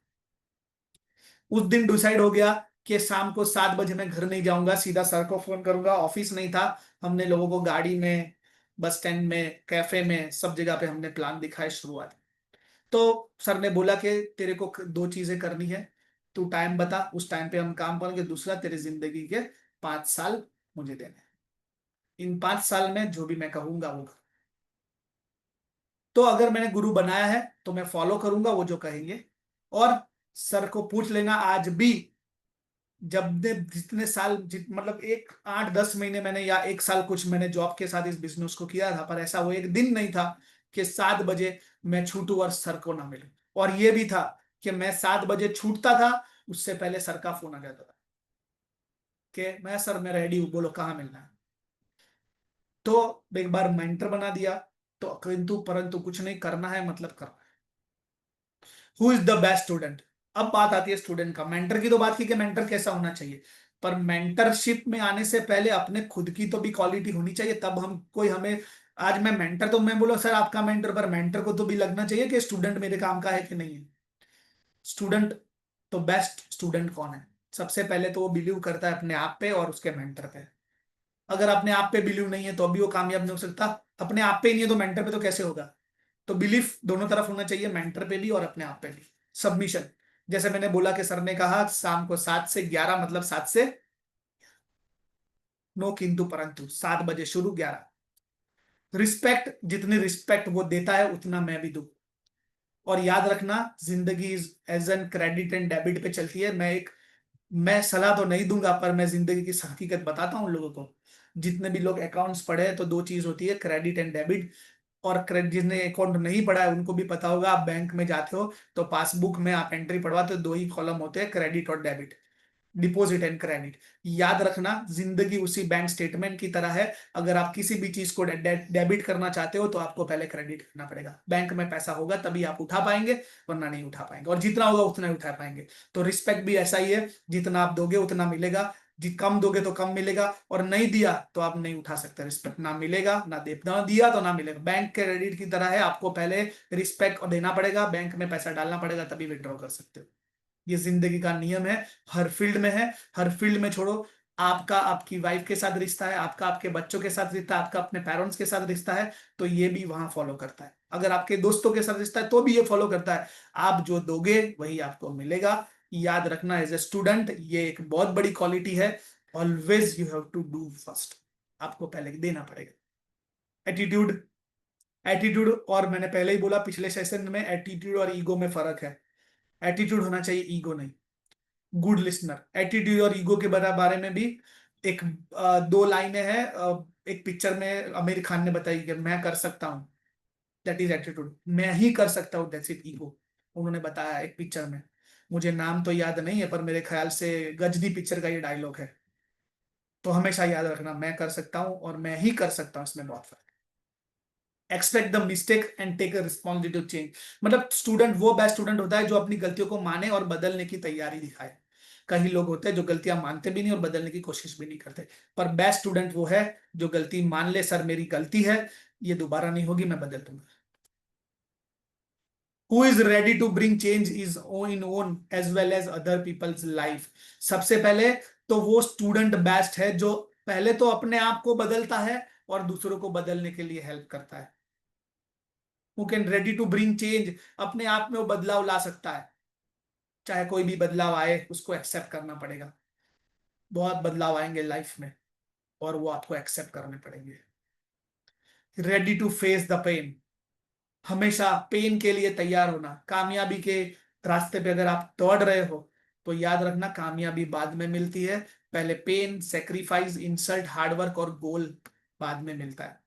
Speaker 1: उस दिन डिसाइड हो गया कि शाम को 7 बजे मैं घर नहीं जाऊंगा, सीधा सर को फोन करूंगा। ऑफिस नहीं था, हमने लोगों को गाड़ी में, बस स्टैंड में, कैफे में, सब जगह पे हमने प्लान दिखाए शुरुआत। तो सर ने बोला कि तेरे को दो चीजें करनी है, तू टाइम बता, उस टाइम पे हम काम करेंगे। दूसरा, तेरी जिंदगी के 5 साल मुझे देने हैं। इन 5 साल में जो भी मैं कहूंगा वो कर। तो अगर मैंने गुरु बनाया है तो मैं फॉलो करूंगा वो जो कहेंगे। और सर को पूछ लेना आज भी, जब ने जितने साल मतलब एक 8-10 महीने मैंने या एक साल कुछ मैंने जॉब के साथ इस बिजनेस को किया था, पर ऐसा वो एक दिन नहीं था कि 7 बजे मैं छूटूं और सर को ना मिलूं। और ये भी था कि मैं 7 बजे छूटता था, उससे पहले सर का फोन आ जाता था कि मैं सर मैं रेडी हूँ, बोलो कहाँ मिलना है। तो एक बार मेंटर बना दिया, तो किंतु परंतु कुछ नहीं करना है, मतलब करना है। Who is the best student. अब बात आती है स्टूडेंट का। मेंटर की तो बात की कि मेंटर कैसा होना चाहिए, पर मेंटरशिप में आने से पहले अपने खुद की तो भी क्वालिटी होनी चाहिए, तब हम कोई हमें, आज मैं मेंटर तो मैं बोलो सर आपका मेंटर, पर मेंटर को तो भी लगना चाहिए कि स्टूडेंट मेरे काम का है कि नहीं है। स्टूडेंट, तो बेस्ट स्टूडेंट कौन है? सबसे पहले तो वो बिलीव करता है अपने आप पे और उसके मेंटर पे। अगर अपने आप पे बिलीव नहीं है तो अभी वो कामयाब नहीं हो सकता। अपने आप पे ही नहीं है तो मेंटर पे तो कैसे होगा? तो बिलीफ दोनों तरफ होना चाहिए, मेंटर पे भी और अपने आप पे भी। सबमिशन, जैसे मैंने बोला कि सर ने कहा शाम को 7 से 11, मतलब 7 से, नो किंतु परंतु, 7 बजे शुरू, 11। रिस्पेक्ट, जितनी रिस्पेक्ट वो देता है उतना मैं भी दूं। और याद रखना, जिंदगी as an credit and debit पे चलती है। मैं सलाह तो नहीं दूंगा, पर मैं जिंदगी की हकीकत बताता हूँ लोगों को। जितने भी लोग अकाउंट्स पढ़े हैं तो दो चीज होती है, क्रेडिट एंड डेबिट। और जिसने अकाउंट नहीं पढ़ा है उनको भी पता होगा, आप बैंक में जाते हो तो पासबुक में आप एंट्री पढ़वाते हो, दो ही कॉलम होते हैं, क्रेडिट और डेबिट, डिपॉजिट एंड क्रेडिट। याद रखना, जिंदगी उसी बैंक स्टेटमेंट की तरह है। अगर आप किसी भी चीज को डेबिट करना चाहते हो तो आपको पहले क्रेडिट करना पड़ेगा। बैंक में पैसा होगा तभी आप उठा पाएंगे, वरना नहीं उठा पाएंगे, और जितना होगा उतना ही उठा पाएंगे। तो रिस्पेक्ट भी ऐसा ही है, जितना आप दोगे उतना मिलेगा। कम दोगे तो कम मिलेगा, और नहीं दिया तो आप नहीं उठा सकते रिस्पेक्ट, ना मिलेगा ना दे, ना दिया तो ना मिलेगा। बैंक क्रेडिट की तरह है, आपको पहले रिस्पेक्ट देना पड़ेगा, बैंक में पैसा डालना पड़ेगा, तभी विड्रॉ कर सकते हो। ये जिंदगी का नियम है, हर फील्ड में है। हर फील्ड में छोड़ो, आपका आपकी वाइफ के साथ रिश्ता है, आपका आपके बच्चों के साथ रिश्ता है, आपका अपने पेरेंट्स के साथ रिश्ता है, तो ये भी वहां फॉलो करता है। अगर आपके दोस्तों के साथ रिश्ता है तो भी ये फॉलो करता है। आप जो दोगे वही आपको मिलेगा। याद रखना, एज ए स्टूडेंट ये एक बहुत बड़ी क्वालिटी है। Always you have to do first, आपको पहले देना पड़ेगा। एटीट्यूड, एटीट्यूड, और मैंने पहले ही बोला पिछले सेशन में, एटीट्यूड और ईगो में फर्क है। एटीट्यूड होना चाहिए, ईगो नहीं। गुड लिसनर, एटीट्यूड और ईगो के बारे में भी एक दो लाइनें हैं। एक पिक्चर में आमिर खान ने बताई कि मैं कर सकता हूँ, दैट इज एटीट्यूड। मैं ही कर सकता हूँ, दैट्स इट ईगो। उन्होंने बताया एक पिक्चर में, मुझे नाम तो याद नहीं है, पर मेरे ख्याल से गजनी पिक्चर का ये डायलॉग है। तो हमेशा याद रखना, मैं कर सकता हूँ और मैं ही कर सकता हूँ, इसमें बहुत फर्क। Expect the mistake and take a responsibility to change. मतलब स्टूडेंट वो बेस्ट स्टूडेंट होता है जो अपनी गलतियों को माने और बदलने की तैयारी दिखाए। कई लोग होते हैं जो गलतियां मानते भी नहीं और बदलने की कोशिश भी नहीं करते। पर बेस्ट स्टूडेंट वो है जो गलती मान ले, सर मेरी गलती है, ये दोबारा नहीं होगी, मैं बदल दूंगा। Who is ready to bring change is in own as well as other people's life. सबसे पहले तो वो स्टूडेंट बेस्ट है जो पहले तो अपने आप को बदलता है और दूसरों को बदलने के लिए हेल्प करता है। Who can ready to bring change, अपने आप में वो बदलाव ला सकता है। चाहे कोई भी बदलाव आए उसको एक्सेप्ट करना पड़ेगा। बहुत बदलाव आएंगे लाइफ में और वो आपको एक्सेप्ट करने पड़ेंगे। Ready to face the pain, हमेशा पेन के लिए तैयार होना। कामयाबी के रास्ते पे अगर आप दौड़ रहे हो तो याद रखना कामयाबी बाद में मिलती है। पहले पेन, सेक्रीफाइस, इंसल्ट, हार्डवर्क और गोल बाद में मिलता है।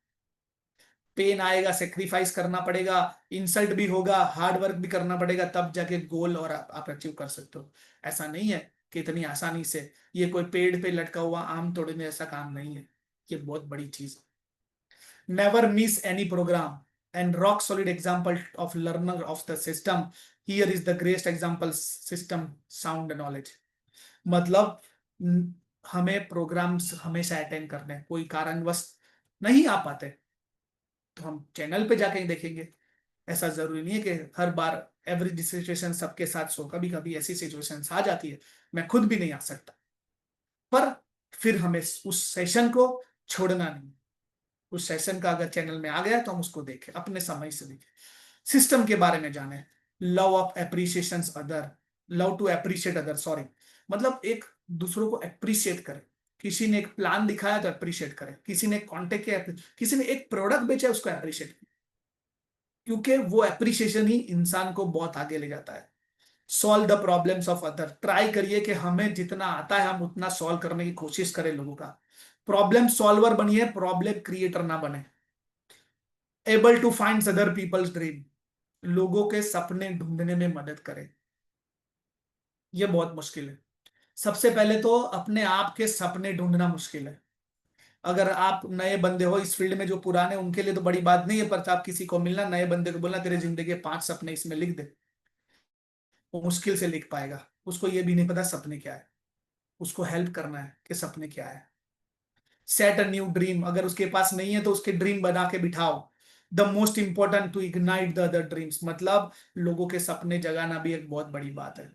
Speaker 1: पेन आएगा, सेक्रीफाइस करना पड़ेगा, इंसल्ट भी होगा, हार्ड वर्क भी करना पड़ेगा, तब जाके गोल और आप अचीव कर सकते हो। ऐसा नहीं है कि इतनी आसानी से ये कोई पेड़ पे लटका हुआ आम तोड़ने ऐसा काम नहीं है। ये बहुत बड़ी चीज है। Never miss any programme and rock solid example of learner of the system, here is the greatest example, system sound knowledge. मतलब हमें प्रोग्राम्स हमेशा अटेंड करने हैं। कोई कारणवश नहीं आ पाते तो हम चैनल पे जाके ही देखेंगे। ऐसा जरूरी नहीं है कि हर बार एवरी सिचुएशन सबके साथ हो, कभी कभी ऐसी सिचुएशन आ जाती है मैं खुद भी नहीं आ सकता, पर फिर हमें उस सेशन को छोड़ना नहीं। उस सेशन का अगर चैनल में आ गया तो हम उसको देखें, अपने समय से देखें, सिस्टम के बारे में जाने। Love of appreciation other, love to appreciate other, sorry, मतलब एक दूसरों को अप्रिशिएट करें। किसी ने एक प्लान दिखाया तो अप्रिशिएट करें, किसी ने कॉन्टेक्ट किया, किसी ने एक प्रोडक्ट बेचा उसको अप्रिशिएट, क्योंकि वो अप्रिशिएशन ही इंसान को बहुत आगे ले जाता है। Solve the problems of other, try करिए कि हमें जितना आता है हम उतना सॉल्व करने की कोशिश करें लोगों का। प्रॉब्लम सॉल्वर बनिए, प्रॉब्लम क्रिएटर ना बने। Able to find other people's dream, लोगों के सपने ढूंढने में मदद करें। ये बहुत मुश्किल है। सबसे पहले तो अपने आप के सपने ढूंढना मुश्किल है। अगर आप नए बंदे हो इस फील्ड में, जो पुराने उनके लिए तो बड़ी बात नहीं है, पर आप किसी को मिलना, नए बंदे को बोलना तेरे जिंदगी के 5 सपने इसमें लिख दे, वो मुश्किल से लिख पाएगा। उसको ये भी नहीं पता सपने क्या है। उसको हेल्प करना है कि सपने क्या है। सेट अ न्यू ड्रीम, अगर उसके पास नहीं है तो उसके ड्रीम बना के बिठाओ। The most important to ignite the other dreams, मतलब लोगों के सपने जगाना भी एक बहुत बड़ी बात है।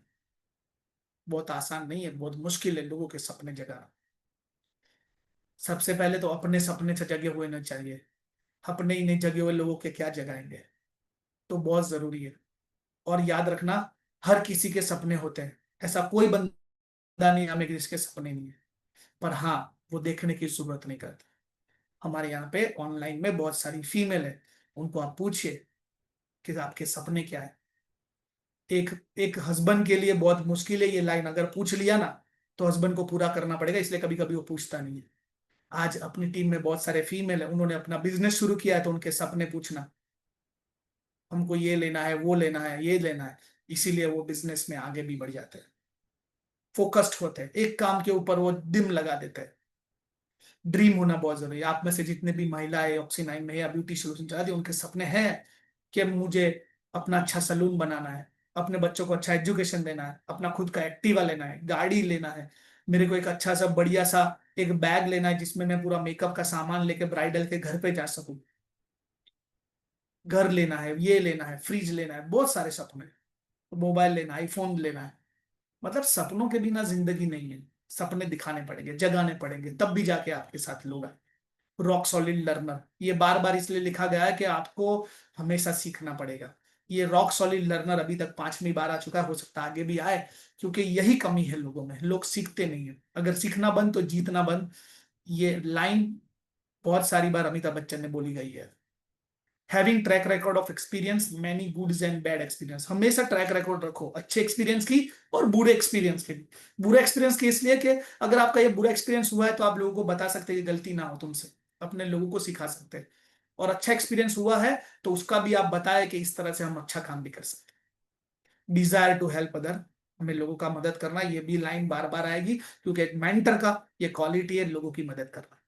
Speaker 1: बहुत आसान नहीं है, बहुत मुश्किल है लोगों के सपने जगाना। सबसे पहले तो अपने सपने से जगे हुए ना चाहिए। अपने ही नहीं जगे हुए लोगों के क्या जगाएंगे। तो बहुत जरूरी है। और याद रखना, हर किसी के सपने होते हैं। ऐसा कोई बंदा नहीं हमें जिसके सपने नहीं है, पर हाँ, वो देखने की जरूरत नहीं करता। हमारे यहाँ पे ऑनलाइन में बहुत सारी फीमेल है, उनको आप पूछिए कि आपके सपने क्या है। एक एक हस्बैंड के लिए बहुत मुश्किल है ये लाइन, अगर पूछ लिया ना तो हस्बैंड को पूरा करना पड़ेगा, इसलिए कभी कभी वो पूछता नहीं है। आज अपनी टीम में बहुत सारे फीमेल है, उन्होंने अपना बिजनेस शुरू किया है, तो उनके सपने पूछना, हमको ये लेना है, वो लेना है, ये लेना है। इसीलिए वो बिजनेस में आगे भी बढ़ जाते हैं। फोकस्ड होते हैं, एक काम के ऊपर वो दिम लगा देते हैं। ड्रीम होना बहुत जरूरी है। आप में से जितने भी महिलाएं ऑक्सीनाइन में या ब्यूटी सॉल्यूशन चाहती हैं, उनके सपने हैं कि मुझे अपना अच्छा सलून बनाना है, अपने बच्चों को अच्छा एजुकेशन देना है, अपना खुद का एक्टिवा लेना है, गाड़ी लेना है, मेरे को एक अच्छा सा बढ़िया सा एक बैग लेना है जिसमें मैं पूरा मेकअप का सामान लेके ब्राइडल के घर पे जा सकूं, घर लेना है, ये लेना है, फ्रिज लेना है, बहुत सारे सपने, मोबाइल लेना है, आईफोन लेना है। मतलब सपनों के बिना जिंदगी नहीं है। सपने दिखाने पड़ेंगे, जगाने पड़ेंगे, तब भी जाके आपके साथ लोग आए। रॉक सॉलिड लर्नर, ये बार बार इसलिए लिखा गया है कि आपको हमेशा सीखना पड़ेगा। ये रॉक सॉलिड लर्नर अभी तक 5वीं बार आ चुका है, हो सकता है आगे भी आए, क्योंकि यही कमी है लोगों में, लोग सीखते नहीं है। अगर सीखना बंद तो जीतना बंद। ये लाइन बहुत सारी बार अमिताभ बच्चन ने बोली गई है। Having track record of experience, many goods and bad experience, हमेशा ट्रैक रिकॉर्ड रखो अच्छे एक्सपीरियंस की और बुरे एक्सपीरियंस की भी। बुरे एक्सपीरियंस की इसलिए कि अगर आपका ये बुरा एक्सपीरियंस हुआ है तो आप लोगों को बता सकते हैं कि गलती ना हो तुमसे, अपने लोगों को सिखा सकते हैं। और अच्छा एक्सपीरियंस हुआ है तो उसका भी आप बताएं कि इस तरह से हम अच्छा काम भी कर सकते हैं। डिजायर टू हेल्प अदर, हमें लोगों का मदद करना, ये भी लाइन बार बार आएगी, क्योंकि एक मेंटर का ये क्वालिटी है, लोगों की मदद करना।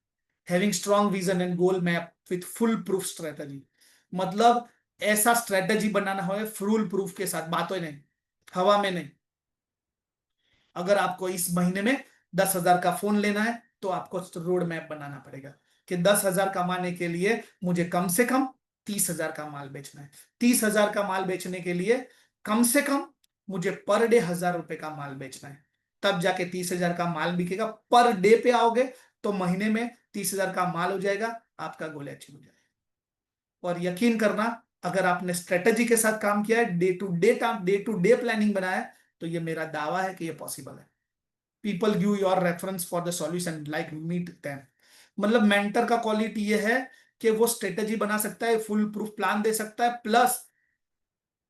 Speaker 1: Having strong vision and goal map with full proof strategy, मतलब ऐसा स्ट्रेटजी बनाना हो फुल प्रूफ के साथ, बातों नहीं, हवा में नहीं। अगर आपको इस महीने में 10,000 का फोन लेना है तो आपको रोड मैप बनाना पड़ेगा कि 10,000 कमाने के लिए मुझे कम से कम 30,000 का माल बेचना है। 30,000 का माल बेचने के लिए कम से कम मुझे पर डे 1,000 रुपए का माल बेचना है। तब जाके 30,000 का माल बिकेगा। पर डे पे आओगे तो महीने में 30,000 का माल हो जाएगा, आपका गोल अचीव हो जाएगा। और यकीन करना, अगर आपने स्ट्रेटेजी के साथ काम किया है, डे टू डे प्लानिंग बनाया है, तो ये मेरा दावा है कि ये पॉसिबल है। People give your reference for the solution like meet them. मतलब मेंटर का क्वालिटी ये है कि वो स्ट्रेटेजी बना सकता है, फुल प्रूफ प्लान दे सकता है, प्लस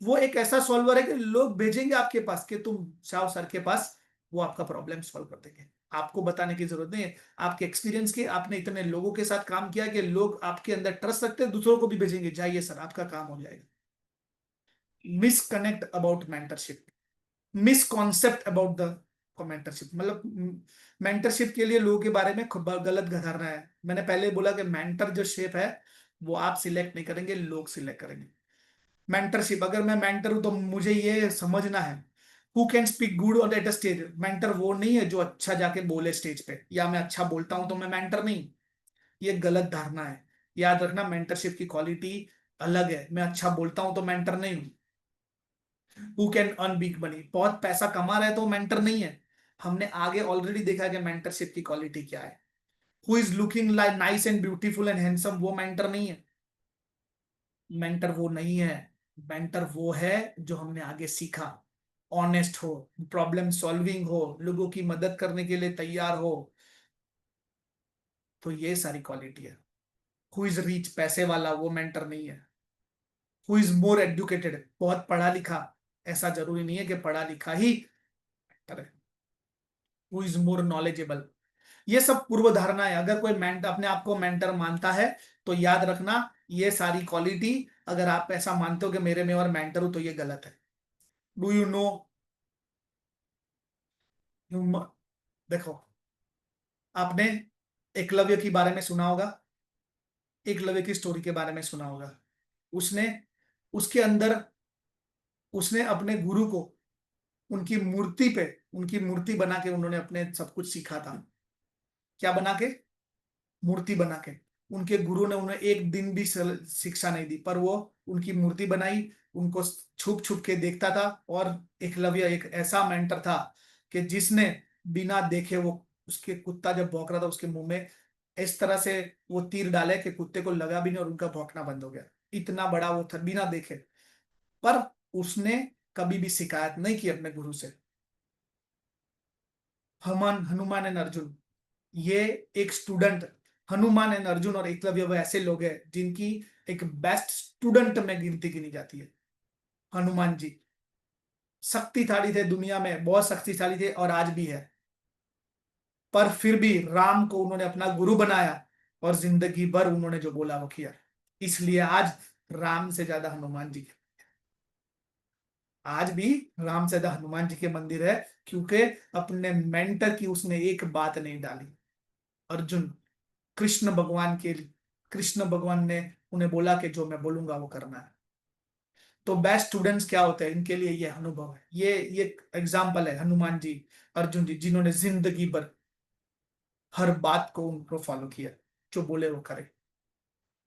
Speaker 1: वो एक ऐसा सॉल्वर है कि लोग भेजेंगे आपके पास कि तुम जाओ सर के पास, वो आपका प्रॉब्लम सॉल्व कर देंगे। आपको बताने की जरूरत नहीं है, आपके एक्सपीरियंस के, आपने इतने लोगों के साथ काम किया कि लोग आपके अंदर ट्रस्ट रखते हैं, दूसरों को भी भेजेंगे, जाइए सर आपका काम हो जाएगा। Misconnect about mentorship, misconception about the mentorship. मतलब मेंटरशिप के लिए लोगों के बारे में गलत धारणा है। मैंने पहले बोला कि मेंटर जो शेप है वो आप सिलेक्ट नहीं करेंगे, लोग सिलेक्ट करेंगे। मेंटरशिप, अगर मैं मेंटर हूं तो मुझे ये समझना है who can speak good on at a stage. Mentor वो नहीं है जो अच्छा जाके बोले स्टेज पे, या मैं अच्छा बोलता हूं तो मैं मेंटर नहीं। ये गलत धारणा है। याद रखना, मेंटरशिप की क्वालिटी अलग है। मैं अच्छा बोलता हूं तो मेंटर नहीं हूं। Who can earn big money, बहुत पैसा कमा रहा है तो मेंटर नहीं है। हमने आगे ऑलरेडी देखा है कि मेंटरशिप की क्वालिटी क्या है। Who is looking like nice and beautiful and handsome, वो मेंटर नहीं है। मेंटर वो नहीं है। मेंटर वो है जो हमने आगे सीखा, ऑनेस्ट हो, प्रॉब्लम सॉल्विंग हो, लोगों की मदद करने के लिए तैयार हो। तो ये सारी क्वालिटी है। हु इज रिच, पैसे वाला, वो मेंटर नहीं है। हु इज मोर एडुकेटेड, बहुत पढ़ा लिखा, ऐसा जरूरी नहीं है कि पढ़ा लिखा ही मेंटर है। हु इज मोर नॉलेजेबल, ये सब पूर्व धारणा है। अगर कोई मेंटर अपने आप को मेंटर मानता है तो याद रखना, ये सारी क्वालिटी, अगर आप ऐसा मानते हो कि मेरे में और मेंटर हूं, तो ये गलत है। डू यू नो, देखो, आपने एकलव्य के बारे में सुना होगा, एकलव्य की स्टोरी के बारे में सुना होगा। उसने उसके अंदर उसने अपने गुरु को उनकी मूर्ति पे, उनकी मूर्ति बना के उन्होंने अपने सब कुछ सीखा था। क्या बना के? मूर्ति बना के। उनके गुरु ने उन्हें एक दिन भी शिक्षा नहीं दी, पर वो उनकी मूर्ति बनाई, उनको छुप छुप के देखता था। और एकलव्य एक ऐसा मेंटर था कि जिसने बिना देखे, वो उसके कुत्ता जब भौंक रहा था उसके मुंह में इस तरह से वो तीर डाले कि कुत्ते को लगा भी नहीं और उनका भौंकना बंद हो गया। इतना बड़ा वो था बिना देखे। पर उसने कभी भी शिकायत नहीं की अपने गुरु से। हनुमान एंड अर्जुन, ये एक स्टूडेंट, हनुमान एंड अर्जुन और एकलव्य वो ऐसे लोग हैं जिनकी एक बेस्ट स्टूडेंट में गिनती गिनी जाती है। हनुमान जी शक्तिशाली थे, दुनिया में बहुत शक्तिशाली थे और आज भी है। पर फिर भी राम को उन्होंने अपना गुरु बनाया और जिंदगी भर उन्होंने जो बोला वो किया। इसलिए आज राम से ज्यादा हनुमान जी, आज भी राम से ज्यादा हनुमान जी के मंदिर है, क्योंकि अपने मेंटर की उसने एक बात नहीं डाली। अर्जुन, कृष्ण भगवान के, कृष्ण भगवान ने उन्हें बोला कि जो मैं बोलूंगा वो करना है। तो बेस्ट स्टूडेंट्स क्या होते हैं, इनके लिए ये अनुभव है। ये एग्जाम्पल है हनुमान जी, अर्जुन जी, जिन्होंने जिंदगी भर हर बात को उनको फॉलो किया, जो बोले वो करे।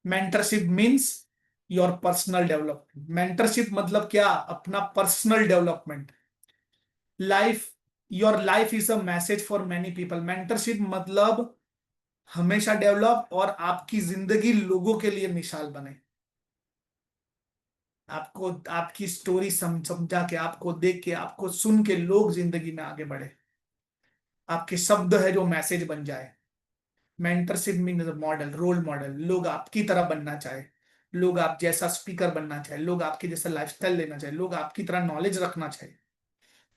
Speaker 1: Mentorship means your personal development. Mentorship मतलब क्या? अपना personal development. Life, your life is a message for many people. Mentorship मतलब हमेशा डेवलप, और आपकी जिंदगी लोगों के लिए मिसाल बने। आपको आपकी स्टोरी समझा के, आपको देख के, आपको सुन के लोग जिंदगी में आगे बढ़े। आपके शब्द है जो मैसेज बन जाए। Mentorship mean model, role model. लोग आपकी तरह बनना चाहे, लोग आप जैसा स्पीकर बनना चाहे, लोग आपके जैसा लाइफस्टाइल लेना चाहे, लोग आपकी तरह नॉलेज रखना चाहे।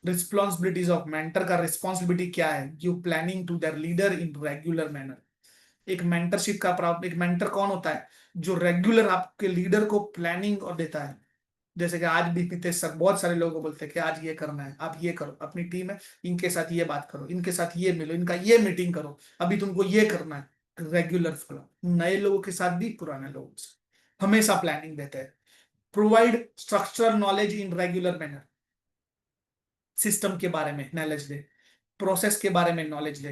Speaker 1: रिस्पॉन्सिबिलिटीज ऑफ मेंटर का रिस्पॉन्सिबिलिटी क्या है? You planning to their leader in regular manner. एक मेंटरशिप का प्राप्त, एक मेंटर कौन होता है? जो रेगुलर आपके लीडर को प्लानिंग और देता है। जैसे कि आज भी नितेश सर बहुत सारे लोगों को बोलते हैं कि आज ये करना है, आप ये करो, अपनी टीम है, इनके साथ ये बात करो, इनके साथ ये मिलो, इनका ये मीटिंग करो, अभी तुमको ये करना है। रेगुलर फॉलो, नए लोगों के साथ भी, पुराने लोगों से हमेशा प्लानिंग देते हैं। Provide structural knowledge in regular manner. System के बारे में नॉलेज दे, प्रोसेस के बारे में नॉलेज दे,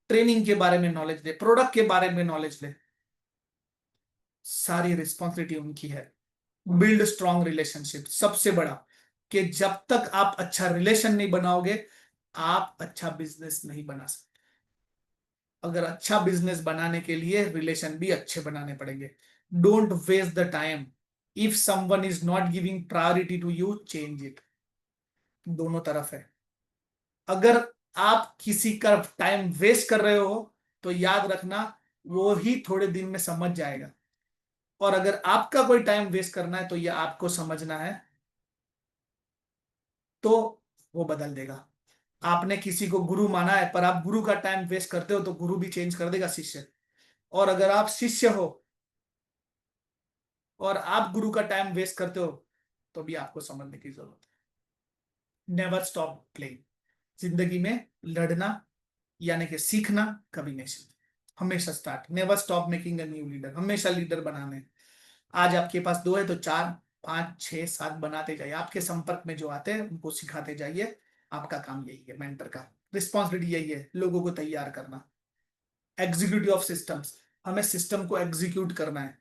Speaker 1: ट्रेनिंग के बारे में नॉलेज दे, प्रोडक्ट के बारे में नॉलेज दे। सारी रिस्पॉन्सिबिलिटी उनकी है। बिल्ड स्ट्रॉन्ग रिलेशनशिप, सबसे बड़ा, कि जब तक आप अच्छा रिलेशन नहीं बनाओगे, आप अच्छा बिजनेस नहीं बना सकते। अगर अच्छा बिजनेस बनाने के लिए रिलेशन भी अच्छे बनाने पड़ेंगे। Don't waste the time. If someone is not giving priority to you, change it. दोनों तरफ है। अगर आप किसी का टाइम वेस्ट कर रहे हो तो याद रखना वो ही थोड़े दिन में समझ जाएगा, और अगर आपका कोई टाइम वेस्ट करना है तो ये आपको समझना है, तो वो बदल देगा। आपने किसी को गुरु माना है पर आप गुरु का टाइम वेस्ट करते हो तो गुरु भी चेंज कर देगा शिष्य। और अगर आप शिष्य हो और आप गुरु का टाइम वेस्ट करते हो तो भी आपको समझने की जरूरत है। Never stop playing. जिंदगी में लड़ना यानी कि सीखना कभी नहीं सीखते, हमेशा start. Never stop making a new leader. हमेशा लीडर बनाने। आज आपके पास दो है तो चार, पांच, छह, सात बनाते जाइए। आपके संपर्क में जो आते हैं उनको सिखाते जाइए। आपका काम यही है, मेंटर का रिस्पॉन्सिबिलिटी यही है, लोगों को तैयार करना। Executive of systems. हमें सिस्टम को एग्जीक्यूट करना है।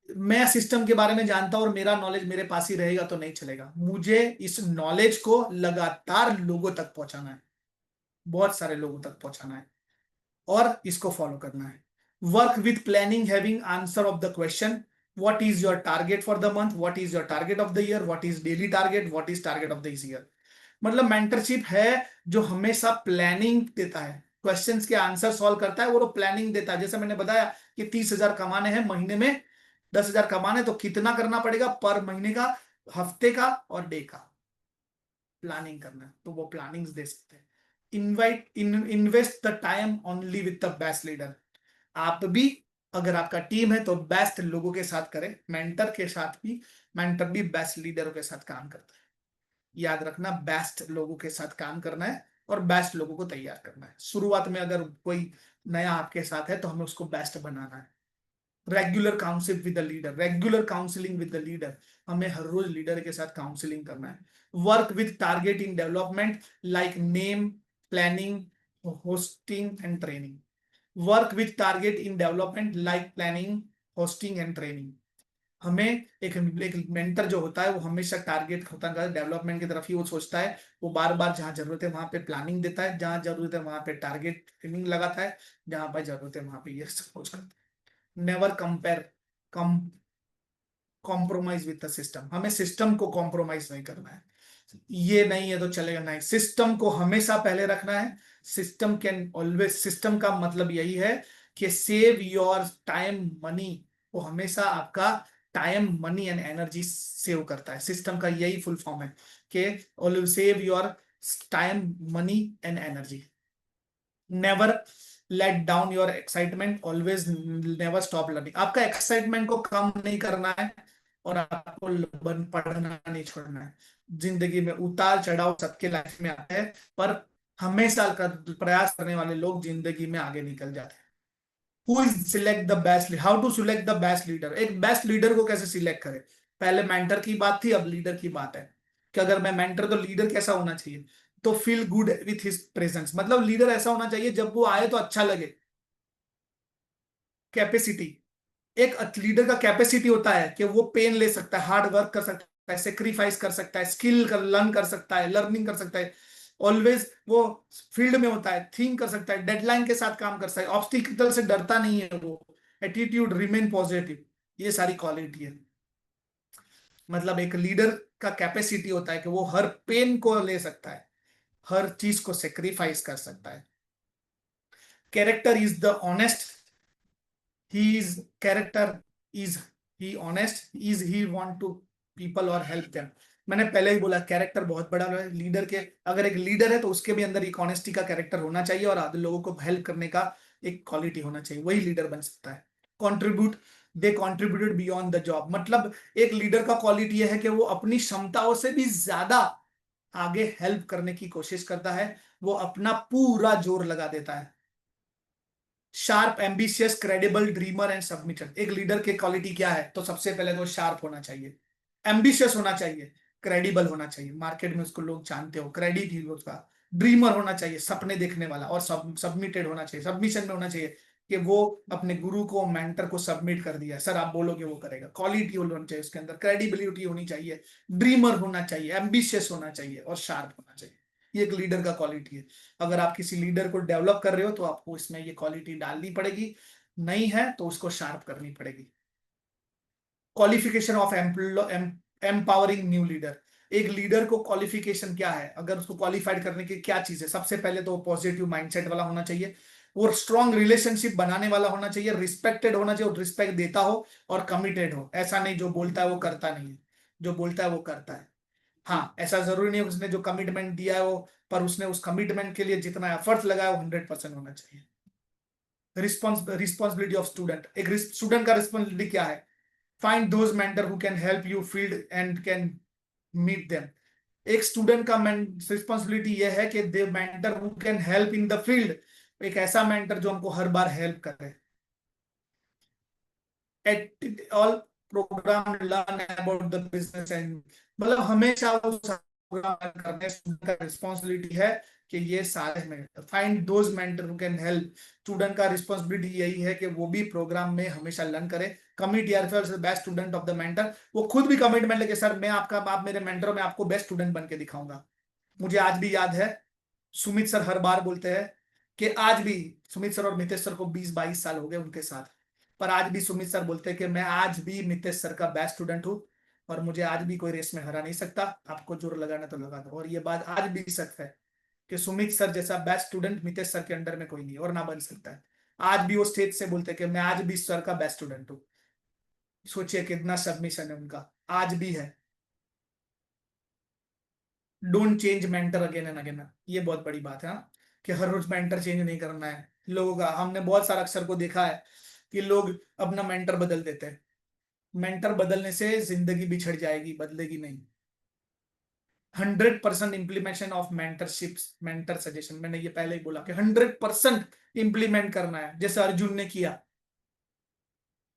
Speaker 1: मैं सिस्टम के बारे में जानता हूं और मेरा नॉलेज मेरे पास ही रहेगा तो नहीं चलेगा। मुझे इस नॉलेज को लगातार लोगों तक पहुंचाना है, बहुत सारे लोगों तक पहुंचाना है, और इसको फॉलो करना है। Work with planning, having answer of the question, what is your target for the month, what is your target of the year, what is daily target, what is target of the year. मतलब mentorship है जो हमेशा planning देता है, questions के answer solve करता है, वो प्लानिंग देता है। जैसे मैंने बताया कि 30,000 कमाने हैं महीने में, 10,000 कमाने तो कितना करना पड़ेगा पर महीने का, हफ्ते का और डे का प्लानिंग करना है, तो वो प्लानिंग्स दे सकते हैं। Invest the time only with the best leader. आप भी, अगर आपका टीम है तो बेस्ट लोगों के साथ करें, मेंटर के साथ भी। मेंटर भी बेस्ट लीडरों के साथ काम करता है। याद रखना, बेस्ट लोगों के साथ काम करना है और बेस्ट लोगों को तैयार करना है। शुरुआत में अगर कोई नया आपके साथ है तो हमें उसको बेस्ट बनाना है। Regular council with the leader, regular counselling with the leader. हमें हर रोज लीडर के साथ काउंसलिंग करना है। Work with target in development, like name, planning, hosting and training. Work with target in development like planning, hosting and training. हमें एक mentor जो होता है वो हमेशा टारगेट होता है डेवलपमेंट की तरफ ही वो सोचता है। वो बार बार जहां जरूरत है वहां पे प्लानिंग देता है, जहां जरूरत है वहां पे टारगेट ट्रेनिंग लगाता है, जहां पर जरूरत है वहां पे ये सोच करता है। Never compare, come compromise with the system. हमें सिस्टम को कॉम्प्रोमाइज नहीं करना है। ये नहीं है तो चलेगा नहीं, सिस्टम को हमेशा पहले रखना है। सिस्टम कैन ऑलवेज, सिस्टम का मतलब यही है कि सेव योर टाइम मनी। वो हमेशा आपका time, money and energy save करता है। सिस्टम का यही फुल फॉर्म है कि always save your time, money and energy. Never let down your excitement, always never stop learning. आपका एक्साइटमेंट को कम नहीं करना है और आपको पढ़ना नहीं छोड़ना है। जिंदगी में उतार चढ़ाव सबके लाइफ में आता है, पर हमेशा प्रयास करने वाले लोग जिंदगी में आगे निकल जाते हैं। Who is select the best, how to select the best leader. एक बेस्ट लीडर को कैसे सिलेक्ट करें। पहले मेंटर की बात थी, अब लीडर की बात है कि अगर मैं मेंटर तो लीडर कैसा होना चाहिए। तो feel good with his presence, मतलब लीडर ऐसा होना चाहिए जब वो आए तो अच्छा लगे। कैपेसिटी, एक लीडर का कैपेसिटी होता है कि वो पेन ले सकता है, हार्ड वर्क कर सकता है, सेक्रीफाइस कर सकता है, स्किल कर लर्न कर सकता है, लर्निंग कर सकता है। ऑलवेज वो फील्ड में होता है, थिंक कर सकता है, डेडलाइन के साथ काम कर सकता है, ऑब्स्टिकल से डरता नहीं है वो। एटीट्यूड, रिमेन पॉजिटिव, ये सारी क्वालिटी है। मतलब एक लीडर का कैपेसिटी होता है कि वो हर पेन को ले सकता है, हर चीज को सेक्रीफाइस कर सकता है। Character is the honest, he is character, is he honest, is he want to people और हेल्प देम। मैंने पहले ही बोला कैरेक्टर बहुत बड़ा है लीडर के। अगर एक लीडर है तो उसके भी अंदर एक ऑनेस्टी का कैरेक्टर होना चाहिए और आधे लोगों को हेल्प करने का एक क्वालिटी होना चाहिए, वही लीडर बन सकता है। Contribute, they contributed beyond the job. मतलब एक लीडर का क्वालिटी यह है कि वो अपनी क्षमताओं से भी ज्यादा आगे हेल्प करने की कोशिश करता है, वो अपना पूरा जोर लगा देता है। Sharp, ambitious, credible, dreamer and submitter. एक लीडर की क्वालिटी क्या है, तो सबसे पहले तो शार्प होना चाहिए, एम्बिशियस होना चाहिए, क्रेडिबल होना चाहिए, मार्केट में उसको लोग जानते हो, क्रेडिट ही उसका। ड्रीमर होना चाहिए, सपने देखने वाला, और सबमिटेड होना चाहिए, सबमिशन में होना चाहिए कि वो अपने गुरु को, मेंटर को सबमिट कर दिया, सर आप बोलोगे वो करेगा। क्वालिटी होनी चाहिए उसके अंदर, क्रेडिबिलिटी होनी चाहिए, ड्रीमर होना चाहिए, एम्बिशियस होना चाहिए और शार्प होना चाहिए। ये एक लीडर का क्वालिटी है। अगर आप किसी लीडर को डेवलप कर रहे हो तो आपको इसमें ये क्वालिटी डालनी पड़ेगी, नहीं है तो उसको शार्प करनी पड़ेगी। Qualification of empowering new leader. एक लीडर को क्वालिफिकेशन क्या है, अगर उसको क्वालिफाइड करने की क्या चीज है, सबसे पहले तो वो पॉजिटिव माइंडसेट वाला होना चाहिए, और स्ट्रॉन्ग रिलेशनशिप बनाने वाला होना चाहिए, रिस्पेक्टेड होना चाहिए, और रिस्पेक्ट देता हो और कमिटेड हो। ऐसा नहीं जो बोलता है वो करता नहीं है, जो बोलता है वो करता है। हाँ, ऐसा जरूरी नहीं है उसने जो कमिटमेंट दिया है वो, पर उसने उस कमिटमेंट के लिए जितना एफर्ट लगाया वो 100% होना चाहिए। रिस्पॉन्सिबिलिटी ऑफ स्टूडेंट, एक स्टूडेंट का रिस्पॉन्सिबिलिटी क्या है? Find those mentor who can help you field and can meet them. एक स्टूडेंट का रिस्पॉन्सिबिलिटी यह है कि they mentor who can help in the field, एक ऐसा मेंटर जो हमको हर बार हेल्प करे। At all program learn about the business and, मतलब हमेशा वो प्रोग्राम करने स्टूडेंट का रिस्पॉन्सिबिलिटी है कि ये सारे में find those mentor who can help. Student का रिस्पॉन्सिबिलिटी यही है कि वो भी प्रोग्राम में हमेशा लर्न करे। Commit yourself as best student of the mentor, वो खुद भी कमिटमेंट लेके सर मैं आपका, आप मेरे मेंटर हो, मैं आपको बेस्ट स्टूडेंट बन के दिखाऊंगा। मुझे आज भी याद है, सुमित सर हर बार बोलते हैं कि आज भी, सुमित सर और मितेश सर को 20-22 साल हो गए उनके साथ, पर आज भी सुमित सर बोलते हैं कि मैं आज भी मितेश सर का बेस्ट स्टूडेंट हूँ, और मुझे आज भी कोई रेस में हरा नहीं सकता, आपको जोर लगाना तो लगा दो। और ये बात आज भी सच है कि सुमित सर जैसा बेस्ट स्टूडेंट मितेश सर के अंडर में कोई नहीं और ना बन सकता है। आज भी वो स्टेज से बोलते हैं कि मैं आज भी सर का बेस्ट स्टूडेंट हूँ। सोचिए कितना सबमिशन है उनका, आज भी है। Don't change mentor again and again, ये बहुत बड़ी बात है, हाँ? कि हर रोज मेंटर चेंज नहीं करना है लोगों का। हमने बहुत सारा अक्सर को देखा है कि लोग अपना मेंटर बदल देते हैं। मेंटर बदलने से जिंदगी बिछड़ जाएगी, बदलेगी नहीं। 100% implementation of mentorship, mentor suggestion, मैंने ये पहले ही बोला कि 100% इंप्लीमेंट करना है, जैसे अर्जुन ने किया,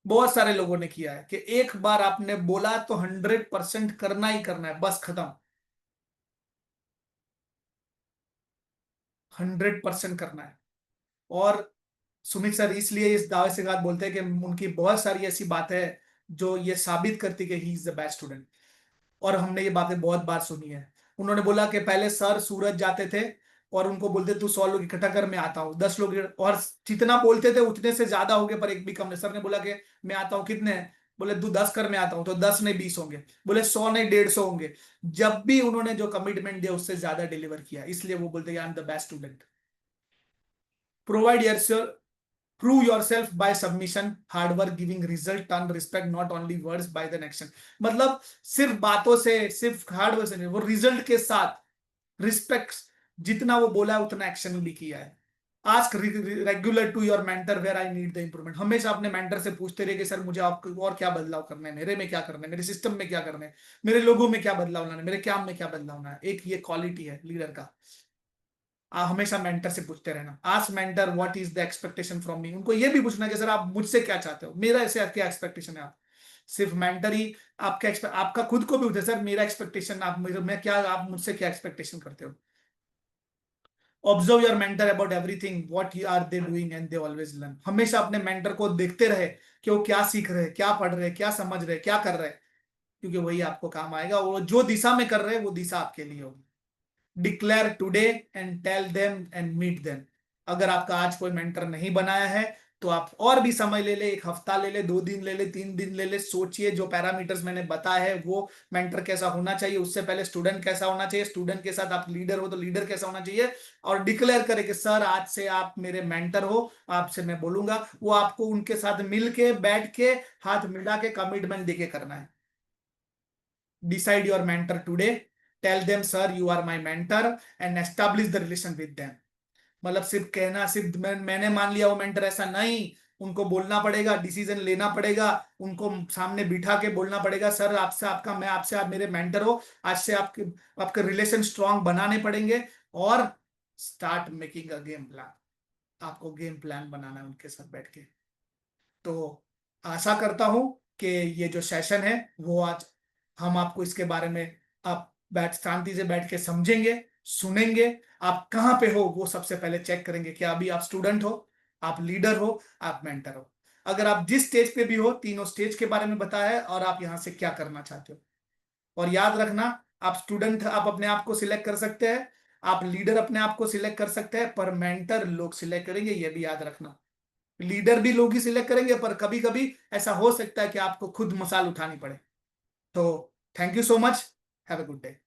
Speaker 1: बहुत सारे लोगों ने किया है कि एक बार आपने बोला तो 100% करना ही करना है, बस खत्म। 100% करना है। और सुमित सर इसलिए इस दावे से बात बोलते हैं कि उनकी बहुत सारी ऐसी बातें हैं जो ये साबित करती कि he is the best student, और हमने ये बातें बहुत बार सुनी है। उन्होंने बोला कि पहले सर सूरत जाते थे और उनको बोलते तू 100 लोग इकट्ठा कर, मैं आता हूँ 10 लोग, और जितना बोलते थे उतने से ज्यादा हो गए पर एक भी कम नहीं। सर ने बोला कि मैं आता हूँ, कितने हैं? बोले तू 10 कर, मैं आता हूँ, तो 10 नहीं 20 होंगे। बोले 100 नहीं 150 होंगे। जब भी उन्होंने जो कमिटमेंट दिया उससे ज्यादा डिलीवर किया, इसलिए वो बोलते हैं I am the best student. Provide your, prove yourself by submission, hard work giving result, turn respect not only words by the action। मतलब सिर्फ बातों से, सिर्फ हार्ड वर्क से नहीं, वो रिजल्ट के साथ रिस्पेक्ट, जितना वो बोला है उतना एक्शन भी किया है। Ask regular to your mentor where I need the improvement, हमेशा अपने मेंटर से पूछते रहिए कि सर मुझे आपको और क्या बदलाव करना है, मेरे में क्या करना है, मेरे सिस्टम में क्या करना है, मेरे लोगों में क्या बदलाव लाना है, मेरे काम में क्या बदलाव लाना है। एक ये क्वालिटी है लीडर का। आप हमेशा मेंटर से पूछते रहना, ask mentor what is the expectation from me, उनको ये भी पूछना कि सर आप मुझसे क्या चाहते हो, मेरा ऐसे क्या एक्सपेक्टेशन है। आप सिर्फ मेंटर ही आपका खुद को भी पूछे सर मेरा एक्सपेक्टेशन, आप मेरे मैं क्या, आप मुझसे क्या एक्सपेक्टेशन करते हो। Observe your mentor about everything what you are they doing and they always learn, हमेशा अपने मेंटर को देखते रहे कि वो क्या सीख रहे हैं, क्या पढ़ रहे हैं, क्या समझ रहे हैं, क्या कर रहे हैं, क्योंकि वही आपको काम आएगा। वो जो दिशा में कर रहे हैं वो दिशा आपके लिए होगी। Declare today and tell them and meet them. अगर आपका आज कोई मेंटर नहीं बनाया है तो आप और भी समय ले ले, एक हफ्ता ले ले, 2 दिन ले ले, 3 दिन ले ले, सोचिए जो पैरामीटर्स मैंने बताया है वो मेंटर कैसा होना चाहिए, उससे पहले स्टूडेंट कैसा होना चाहिए, स्टूडेंट के साथ आप लीडर हो तो लीडर कैसा होना चाहिए, और डिक्लेयर करें कि सर आज से आप मेरे मेंटर हो, आपसे मैं बोलूंगा। वो आपको उनके साथ मिल के बैठ के हाथ मिला के कमिटमेंट देके करना है। Decide your mentor today, tell them sir you are my mentor and establish the relation with them. मतलब सिर्फ कहना, सिर्फ मैंने मान लिया वो मेंटर, ऐसा नहीं। उनको बोलना पड़ेगा, डिसीजन लेना पड़ेगा, उनको सामने बिठा के बोलना पड़ेगा सर आपसे आपका, मैं आपसे, आप मेरे मेंटर हो, आज से आपके आपके रिलेशन स्ट्रांग बनाने पड़ेंगे। और start making a game plan, आपको गेम प्लान बनाना है उनके साथ बैठ के। तो आशा करता हूं कि ये जो सेशन है वो आज हम आपको इसके बारे में, आप बैठ शांति से बैठ के समझेंगे, सुनेंगे। आप कहाँ पे हो वो सबसे पहले चेक करेंगे कि अभी आप स्टूडेंट हो, आप लीडर हो, आप मेंटर हो। अगर आप जिस स्टेज पे भी हो, तीनों स्टेज के बारे में बताया है और आप यहाँ से क्या करना चाहते हो। और याद रखना, आप स्टूडेंट आप अपने आप को सिलेक्ट कर सकते हैं, आप लीडर अपने आप को सिलेक्ट कर सकते हैं, पर मेंटर लोग सिलेक्ट करेंगे, ये भी याद रखना। लीडर भी लोग ही सिलेक्ट करेंगे, पर कभी कभी ऐसा हो सकता है कि आपको खुद मसाल उठानी पड़े। तो thank you so much. Have a good day.